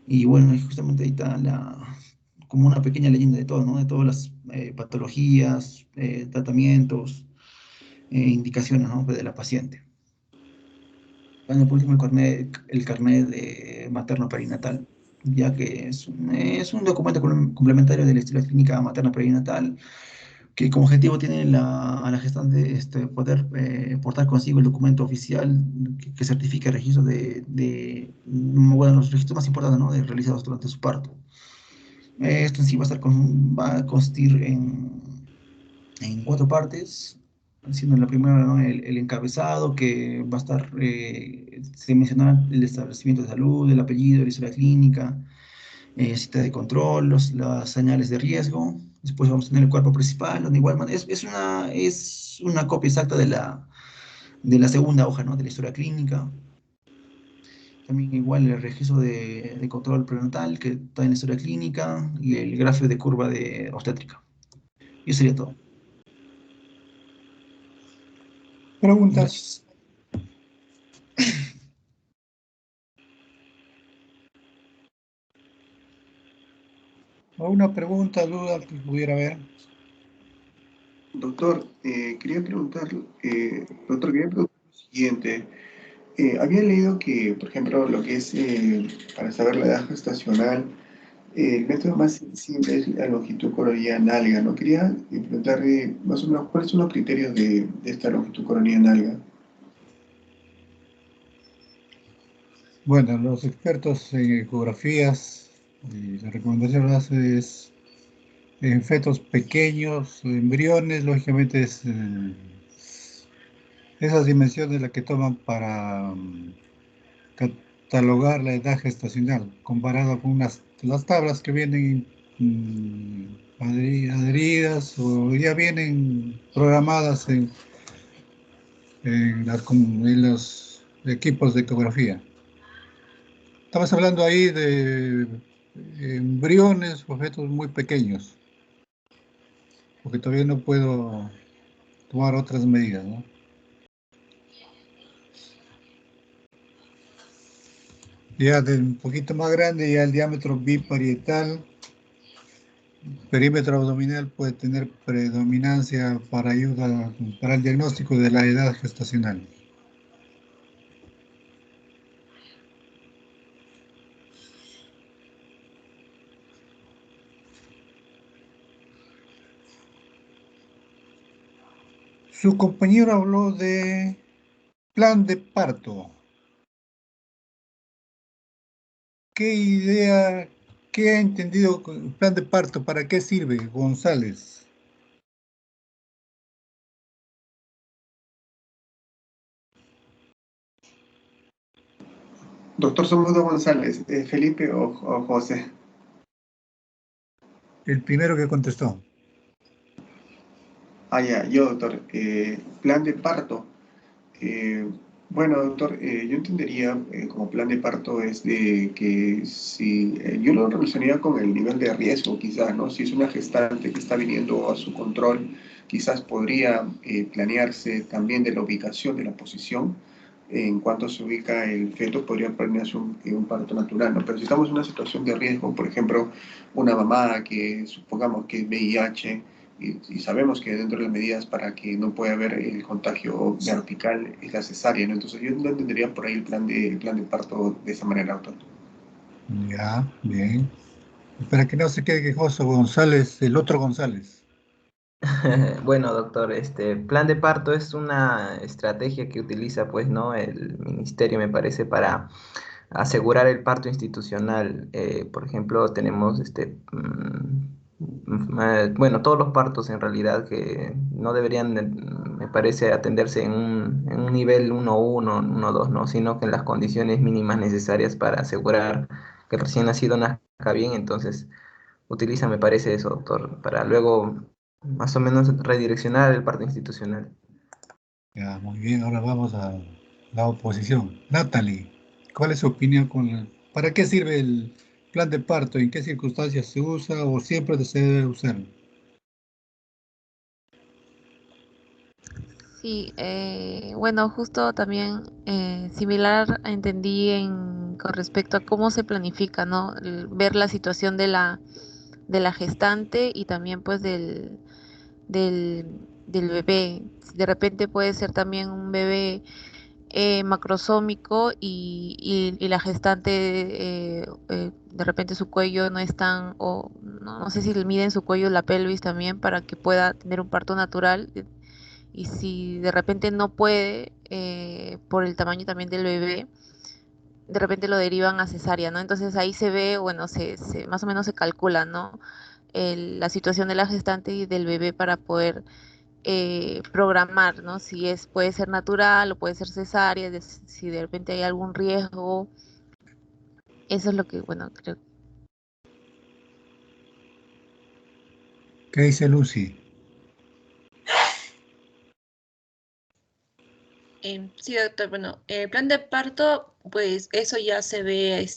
Y bueno, y justamente ahí está como una pequeña leyenda de todo, ¿no? De todas las patologías, tratamientos, indicaciones, ¿no?, de la paciente. Bueno, por último, el carnet de materno-perinatal, ya que es un documento complementario de la historia clínica materna-perinatal, que como objetivo tiene a la gestante poder portar consigo el documento oficial que certifica el registro bueno, los registros más importantes, ¿no?, realizados durante su parto. Esto en sí va a consistir en 4 partes, siendo la primera, ¿no?, el encabezado, que va a estar, se mencionará el establecimiento de salud, el apellido, la historia clínica, cita de control, las señales de riesgo. Después vamos a tener el cuerpo principal, donde igual es una copia exacta de la segunda hoja, ¿no?, de la historia clínica. También igual el registro de control prenatal, que está en la historia clínica, y el gráfico de curva de obstétrica. Y eso sería todo. Preguntas. ¿Alguna pregunta, duda que pudiera haber? Doctor, quería preguntar lo siguiente. Había leído que, por ejemplo, lo que es para saber la edad gestacional, el método más simple es la longitud coronilla nalga, ¿no? Quería preguntarle más o menos cuáles son los criterios de esta longitud coronilla nalga. Bueno, los expertos en ecografías, la recomendación es en fetos pequeños, embriones, lógicamente es esas dimensiones las que toman para catalogar la edad gestacional, comparado con las tablas que vienen adheridas o ya vienen programadas en los equipos de ecografía. Estamos hablando ahí de embriones, objetos muy pequeños, porque todavía no puedo tomar otras medidas, ¿no? Ya de un poquito más grande, ya el diámetro biparietal, perímetro abdominal puede tener predominancia para el diagnóstico de la edad gestacional. Su compañero habló de plan de parto. ¿Qué idea, qué ha entendido con el plan de parto? ¿Para qué sirve, González? Doctor Somudo González, Felipe o José. El primero que contestó. Ah, ya, yo, doctor. Plan de parto. Eh, bueno, doctor, yo entendería como plan de parto es de que si yo lo relacionaría con el nivel de riesgo, quizás, ¿no? Si es una gestante que está viniendo a su control, quizás podría planearse también de la ubicación, de la posición. En cuanto se ubica el feto, podría planearse un parto natural, ¿no? Pero si estamos en una situación de riesgo, por ejemplo, una mamá que supongamos que es VIH, y sabemos que dentro de las medidas para que no pueda haber el contagio vertical es la cesárea, ¿no? Entonces yo no entendería por ahí el plan de parto de esa manera, doctor. Ya, bien. Para que no se quede quejoso, González, el otro González. Bueno, doctor, plan de parto es una estrategia que utiliza, pues, ¿no? El ministerio, me parece, para asegurar el parto institucional. Por ejemplo, tenemos bueno, todos los partos en realidad que no deberían, me parece, atenderse en un nivel 1-1, 1-2, ¿no? Sino que en las condiciones mínimas necesarias para asegurar que el recién nacido nazca bien. Entonces, utiliza, me parece, eso, doctor, para luego más o menos redireccionar el parto institucional. Ya, muy bien, ahora vamos a la oposición. Natalie, ¿cuál es su opinión para qué sirve el plan de parto? ¿En qué circunstancias se usa o siempre se debe usar? Sí, bueno, justo también similar entendí con respecto a cómo se planifica, ¿no? Ver la situación de la gestante y también pues del, del bebé. De repente puede ser también un bebé macrosómico y la gestante de repente su cuello no es tan, o no sé si le miden su cuello la pelvis también para que pueda tener un parto natural y si de repente no puede por el tamaño también del bebé, de repente lo derivan a cesárea, ¿no? Entonces ahí se ve, bueno, más o menos se calcula, ¿no? La situación de la gestante y del bebé para poder programar, ¿no? Si puede ser natural o puede ser cesárea, si de repente hay algún riesgo. Eso es lo que, bueno, creo. ¿Qué dice Lucy? Sí, doctor. Bueno, el plan de parto, pues eso ya se ve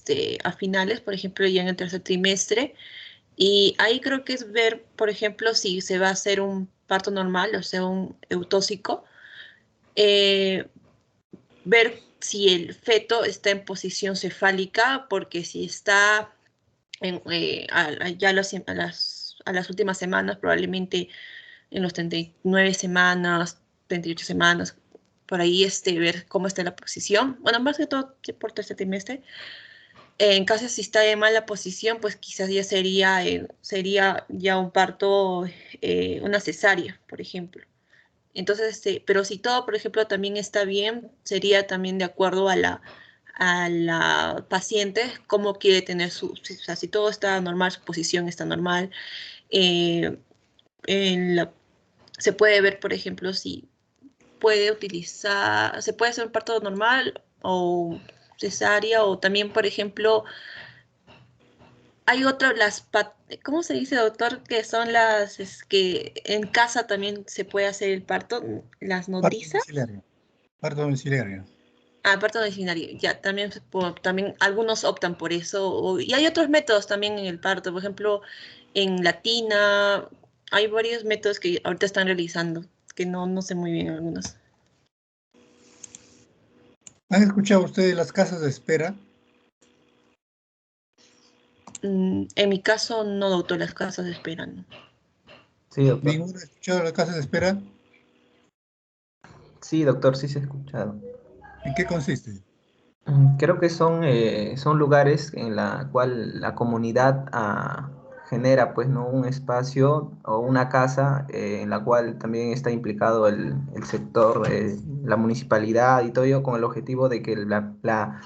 a finales, por ejemplo, ya en el tercer trimestre. Y ahí creo que es ver, por ejemplo, si se va a hacer un parto normal, o sea, un eutóxico, eh, ver si el feto está en posición cefálica, porque si está ya a las últimas semanas, probablemente en los 39 semanas, 38 semanas, por ahí ver cómo está la posición. Bueno, más que todo por tercer trimestre. En caso si está en mala posición, pues quizás ya sería ya un parto, una cesárea, por ejemplo. Entonces, pero si todo, por ejemplo, también está bien, sería también de acuerdo a la paciente, cómo quiere tener o sea, si todo está normal, su posición está normal, eh, en la- se puede ver, por ejemplo, si se puede hacer un parto normal o cesárea, o también, por ejemplo, hay ¿cómo se dice, doctor? Que son es que en casa también se puede hacer el parto, las Parto nodrizas. domiciliario. Parto domiciliario. Ah, parto vecindario, ya, también, también algunos optan por eso, y hay otros métodos también en el parto, por ejemplo, en Latina, hay varios métodos que ahorita están realizando, que no sé muy bien algunos. ¿Han escuchado ustedes las casas de espera? En mi caso, no, doctor, las casas esperan. ¿No? Sí, doctor. ¿Ninguno ha escuchado las casas de espera? Sí, doctor, sí se ha escuchado. ¿En qué consiste? Creo que son lugares en la cual la comunidad genera pues no un espacio o una casa en la cual también está implicado el sector, la municipalidad y todo ello con el objetivo de que la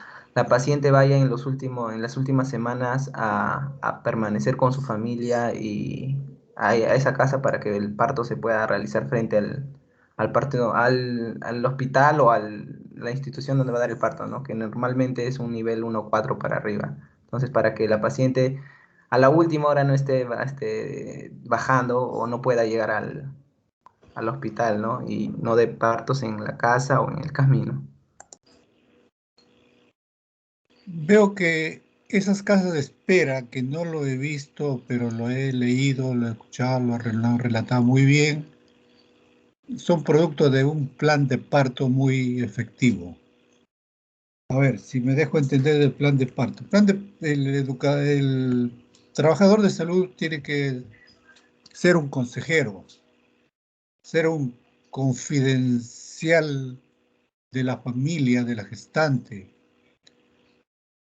paciente vaya en las últimas semanas a permanecer con su familia y a esa casa para que el parto se pueda realizar frente al parto, al hospital o a la institución donde va a dar el parto, ¿no? Que normalmente es un nivel 1-4 para arriba. Entonces, para que la paciente a la última hora no esté bajando o no pueda llegar al hospital, ¿no? Y no de partos en la casa o en el camino. Veo que esas casas de espera, que no lo he visto, pero lo he leído, lo he escuchado, lo han relatado muy bien, son producto de un plan de parto muy efectivo. A ver, si me dejo entender el plan de parto. El trabajador de salud tiene que ser un consejero, ser un confidencial de la familia, de la gestante,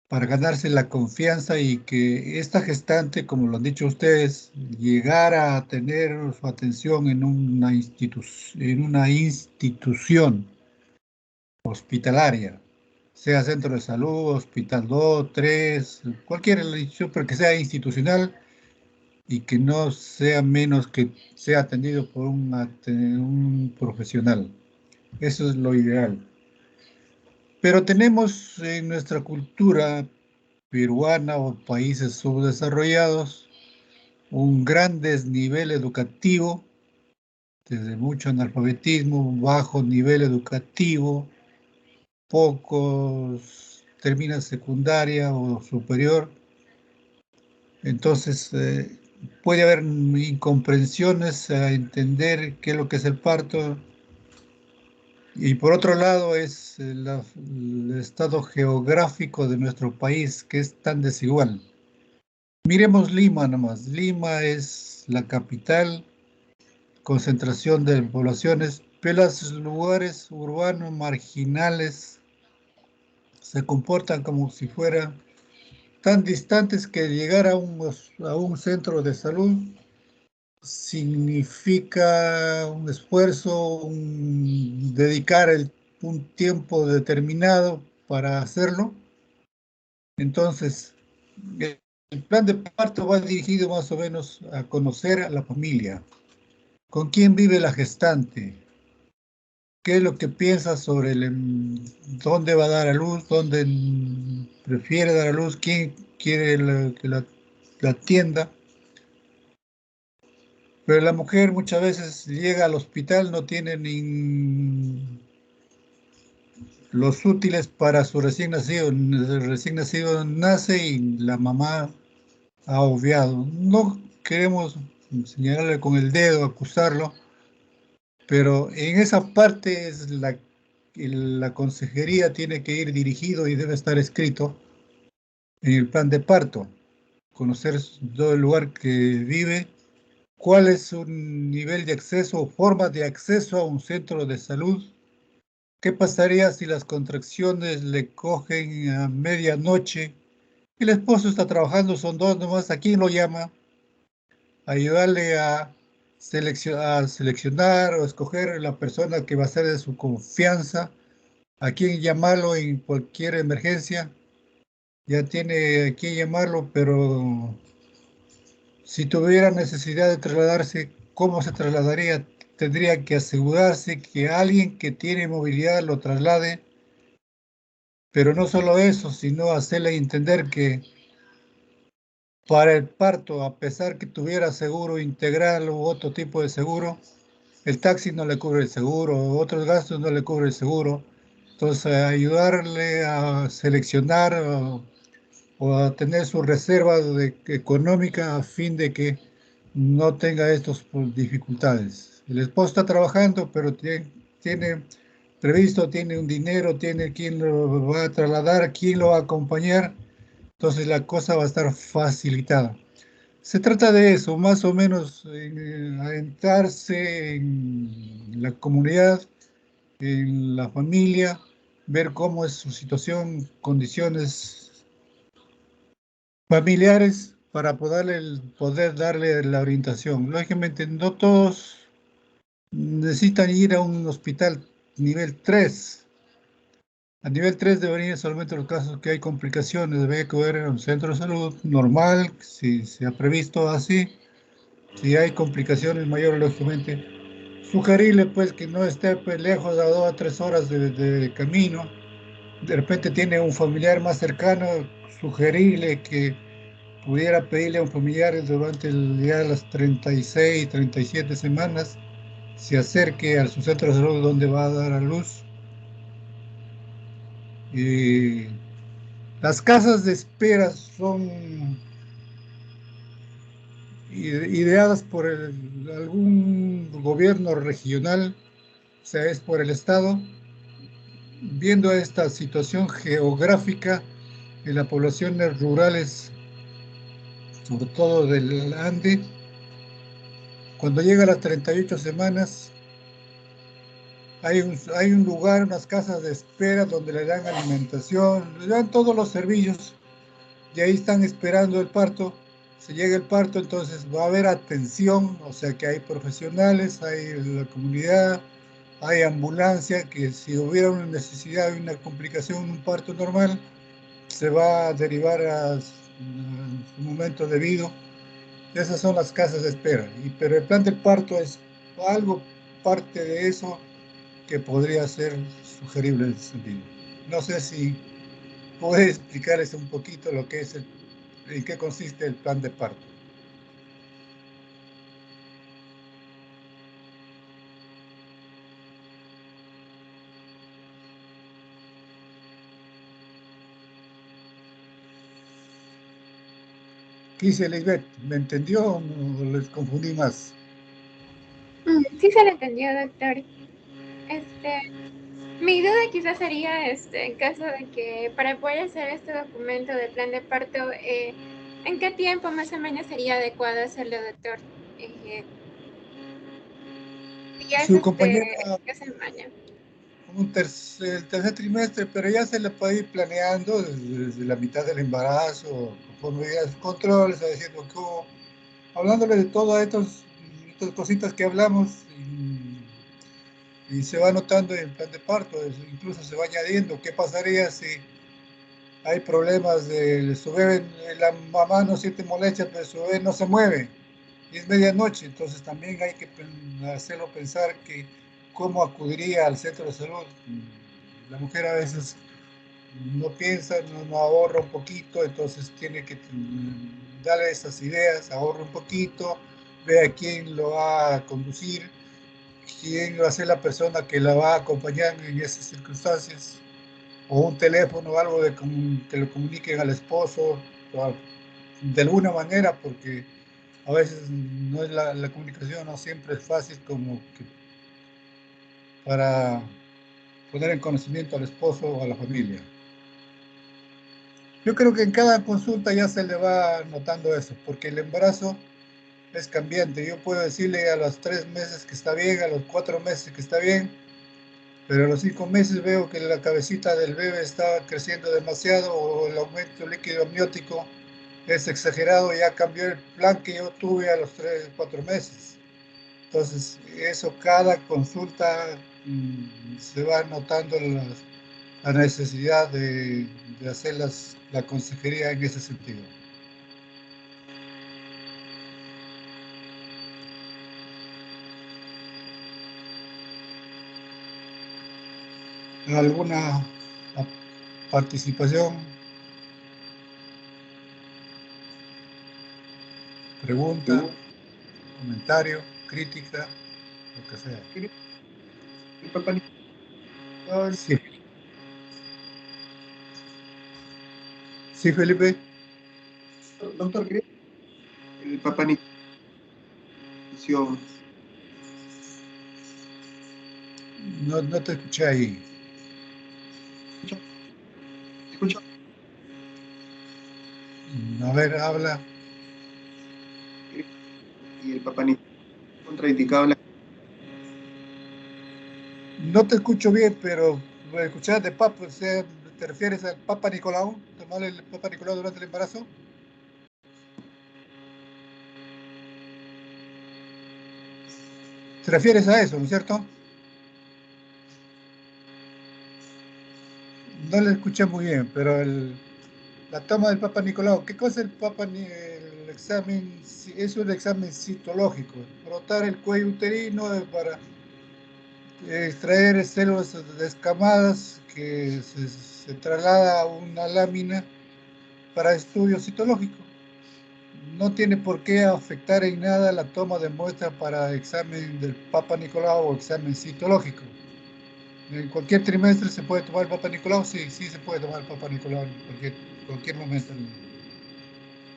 para ganarse la confianza y que esta gestante, como lo han dicho ustedes, llegara a tener su atención en una institución hospitalaria, sea centro de salud, hospital 2, 3, cualquier institución, pero que sea institucional y que no sea menos que sea atendido por un profesional. Eso es lo ideal. Pero tenemos en nuestra cultura peruana o países subdesarrollados un gran desnivel educativo, desde mucho analfabetismo, bajo nivel educativo, pocos terminan secundaria o superior. Entonces, puede haber incomprensiones a entender qué es lo que es el parto. Y por otro lado es el estado geográfico de nuestro país, que es tan desigual. Miremos Lima nomás. Lima es la capital, concentración de poblaciones, pero los lugares urbanos marginales se comportan como si fueran tan distantes que llegar a un centro de salud significa un esfuerzo, dedicar un tiempo determinado para hacerlo. Entonces, el plan de parto va dirigido más o menos a conocer a la familia, con quién vive la gestante, qué es lo que piensa sobre dónde va a dar a luz, dónde prefiere dar a luz, quién quiere que la atienda. Pero la mujer muchas veces llega al hospital, no tiene ni los útiles para su recién nacido. El recién nacido nace y la mamá ha obviado. No queremos señalarle con el dedo, acusarlo, pero en esa parte es la consejería tiene que ir dirigido y debe estar escrito en el plan de parto. Conocer todo el lugar que vive, cuál es su nivel de acceso o forma de acceso a un centro de salud. ¿Qué pasaría si las contracciones le cogen a medianoche? El esposo está trabajando, son dos nomás. ¿A quién lo llama? Ayudarle a seleccionar o escoger la persona que va a ser de su confianza, a quién llamarlo en cualquier emergencia. Ya tiene a quién llamarlo, pero si tuviera necesidad de trasladarse, ¿cómo se trasladaría? Tendría que asegurarse que alguien que tiene movilidad lo traslade, pero no solo eso, sino hacerle entender que para el parto, a pesar que tuviera seguro integral u otro tipo de seguro, el taxi no le cubre el seguro, otros gastos no le cubre el seguro. Entonces, ayudarle a seleccionar o a tener su reserva económica a fin de que no tenga estas dificultades. El esposo está trabajando, pero tiene previsto, tiene un dinero, tiene quien lo va a trasladar, quien lo va a acompañar, entonces la cosa va a estar facilitada. Se trata de eso, más o menos adentrarse en la comunidad, en la familia, ver cómo es su situación, condiciones familiares, para poder darle la orientación. Lógicamente, no todos necesitan ir a un hospital nivel 3. A nivel 3 deberían solamente los casos que hay complicaciones, debería acudir a un centro de salud normal, si se ha previsto así. Si hay complicaciones mayores, lógicamente, sugerirle pues que no esté pues, lejos a 2 a 3 horas de camino. De repente tiene un familiar más cercano, sugerirle que pudiera pedirle a un familiar durante el día de las 36, 37 semanas, se acerque a su centro de salud donde va a dar a luz. Y las casas de espera son ideadas por algún gobierno regional, o sea, es por el Estado, viendo esta situación geográfica en las poblaciones rurales, sobre todo del Ande. Cuando llega a las 38 semanas, hay un lugar, unas casas de espera donde le dan alimentación, le dan todos los servicios, y ahí están esperando el parto. Se llega el parto, entonces va a haber atención, o sea que hay profesionales, hay la comunidad, hay ambulancia, que si hubiera una necesidad de una complicación, un parto normal, se va a derivar a su momento debido. Esas son las casas de espera, pero el plan del parto es algo parte de eso que podría ser sugerible en ese sentido. No sé si puede explicarles un poquito lo que es en qué consiste el plan de parto. ¿Qué dice Lisbeth? ¿Me entendió o les confundí más? Sí se lo entendió, doctor. Mi duda quizás sería, en caso de que para poder hacer este documento del plan de parto, ¿en qué tiempo más o menos sería adecuado hacerlo, doctor? Ya es Su compañera, ¿qué semana? el tercer trimestre, pero ya se le puede ir planeando desde la mitad del embarazo, conforme ya sus controles, diciendo cómo, hablándole de todas estas cositas que hablamos, y se va notando en el plan de parto, incluso se va añadiendo qué pasaría si hay problemas de su bebé, la mamá no siente molestia, pero su bebé no se mueve, y es medianoche, entonces también hay que hacerlo pensar que cómo acudiría al centro de salud. La mujer a veces no piensa, no ahorra un poquito, entonces tiene que darle esas ideas, ahorra un poquito, ve a quién lo va a conducir, quién va a ser la persona que la va a acompañar en esas circunstancias, o un teléfono o algo que lo comuniquen al esposo, de alguna manera, porque a veces no es la comunicación no siempre es fácil como que para poner en conocimiento al esposo o a la familia. Yo creo que en cada consulta ya se le va notando eso, porque el embarazo es cambiante. Yo puedo decirle a los 3 meses que está bien, a los 4 meses que está bien, pero a los 5 meses veo que la cabecita del bebé está creciendo demasiado o el aumento líquido amniótico es exagerado, ya cambió el plan que yo tuve a los 3, 4 meses. Entonces, eso cada consulta se va notando la necesidad de hacer la consejería en ese sentido. ¿Alguna participación? ¿Pregunta? ¿Comentario? ¿Crítica? Lo que sea. El Papa Nicolau, Sí. ¿Sí, Felipe? doctor, ¿cree el Papa Nicolau? No te escuché ahí. ¿Escucha? A ver, habla. Y el Papa Nicolau contraindicado No te escucho bien, pero escuchar de Papa, o sea, ¿te refieres al Papa Nicolau? ¿Tomar el Papa Nicolau durante el embarazo? ¿Te refieres a eso, no es cierto? No le escuché muy bien, pero la toma del Papa Nicolau, ¿qué cosa es el examen? Es un examen citológico, frotar el cuello uterino para extraer células descamadas que se traslada a una lámina para estudio citológico. No tiene por qué afectar en nada la toma de muestra para examen del Papa Nicolau o examen citológico. En cualquier trimestre se puede tomar el Papa Nicolau, sí, sí se puede tomar el Papa Nicolau en cualquier momento.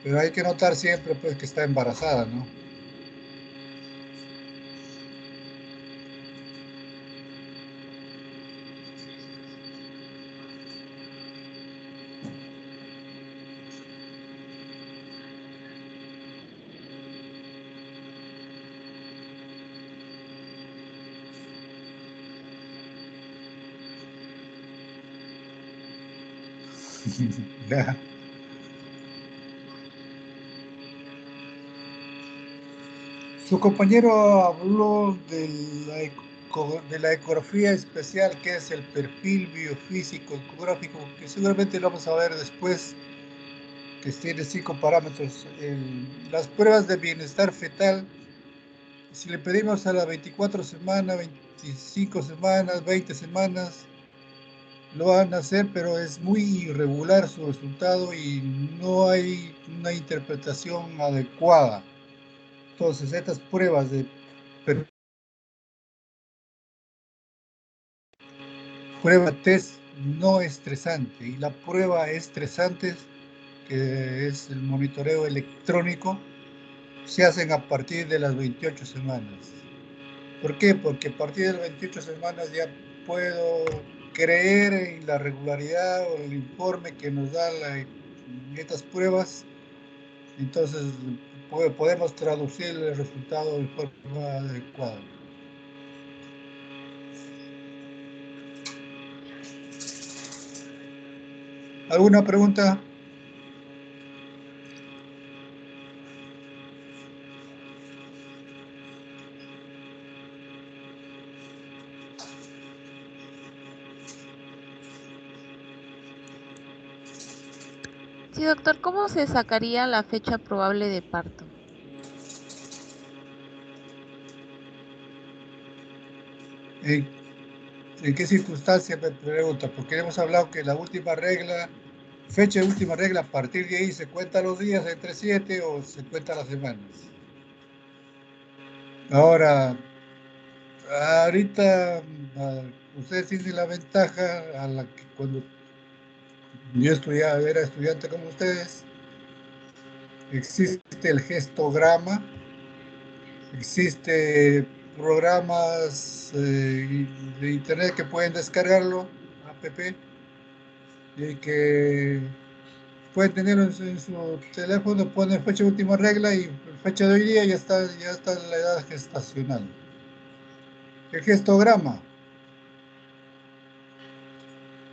Pero hay que notar siempre pues, que está embarazada, ¿no? Ya. Su compañero habló de la ecografía especial, que es el perfil biofísico ecográfico, que seguramente lo vamos a ver después, que tiene 5 parámetros. Las pruebas de bienestar fetal, si le pedimos a las 24 semanas, 25 semanas, 20 semanas, lo van a hacer, pero es muy irregular su resultado y no hay una interpretación adecuada. Entonces, estas pruebas de prueba test no estresante y la prueba estresante, que es el monitoreo electrónico, se hacen a partir de las 28 semanas. ¿Por qué? Porque a partir de las 28 semanas ya puedo creer en la regularidad o el informe que nos da estas pruebas. Entonces podemos traducir el resultado de forma adecuada. ¿Alguna pregunta? Sí, doctor, ¿cómo se sacaría la fecha probable de parto? ¿En qué circunstancia me pregunta? Porque hemos hablado que la última regla, fecha de última regla, a partir de ahí se cuentan los días entre 7 o se cuentan las semanas. Ahora, ahorita ustedes tienen la ventaja a la que cuando yo era estudiante como ustedes, existe el gestograma, existe programas de internet que pueden descargarlo, app, y que pueden tenerlo en su teléfono, ponen fecha de última regla y fecha de hoy día ya está en la edad gestacional. El gestograma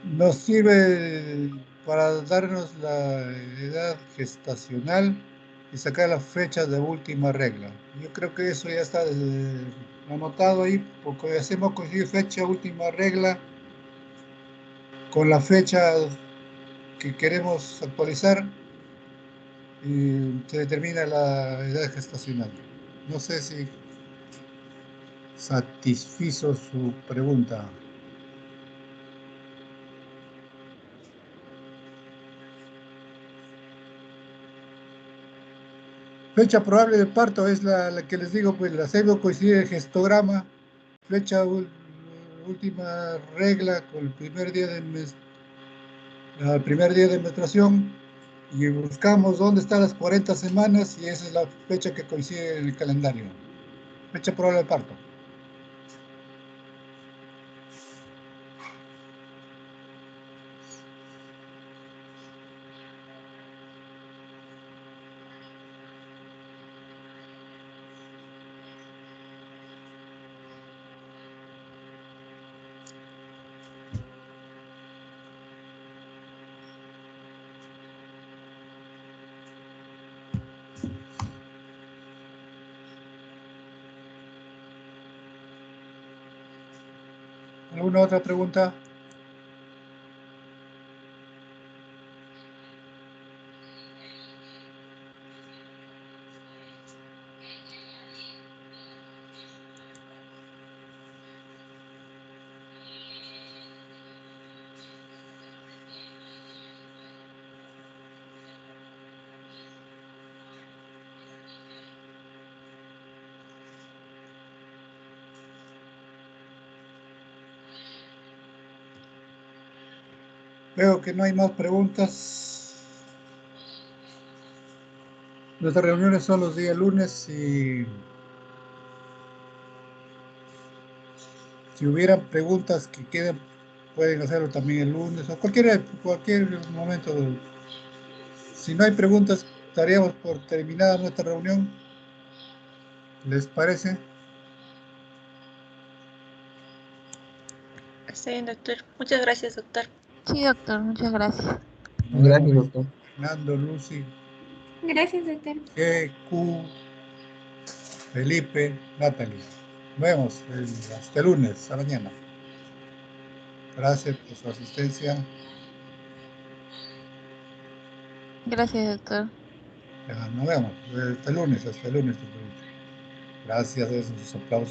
nos sirve para darnos la edad gestacional y sacar las fechas de última regla. Yo creo que eso ya está anotado ahí, porque hacemos coincidir fecha última regla con la fecha que queremos actualizar y se determina la edad gestacional. No sé si satisfizo su pregunta. Fecha probable de parto es la que les digo, pues la hacemos coincidir el gestograma, fecha última regla con el primer día el primer día de menstruación y buscamos dónde están las 40 semanas y esa es la fecha que coincide en el calendario. Fecha probable de parto. ¿Alguna otra pregunta? Veo que no hay más preguntas. Nuestras reuniones son los días lunes y si hubieran preguntas que queden, pueden hacerlo también el lunes o cualquier momento. Si no hay preguntas, daríamos por terminada nuestra reunión. ¿Les parece? Está bien, doctor. Muchas gracias, doctor. Sí, doctor, muchas gracias. Nos vemos, Gracias, doctor. Fernando, Lucy, Gracias, doctor. Q, Felipe, Natalie. Nos vemos hasta el lunes, a la mañana. Gracias por su asistencia. Gracias, doctor. Nos vemos hasta el lunes. Gracias, esos aplausos.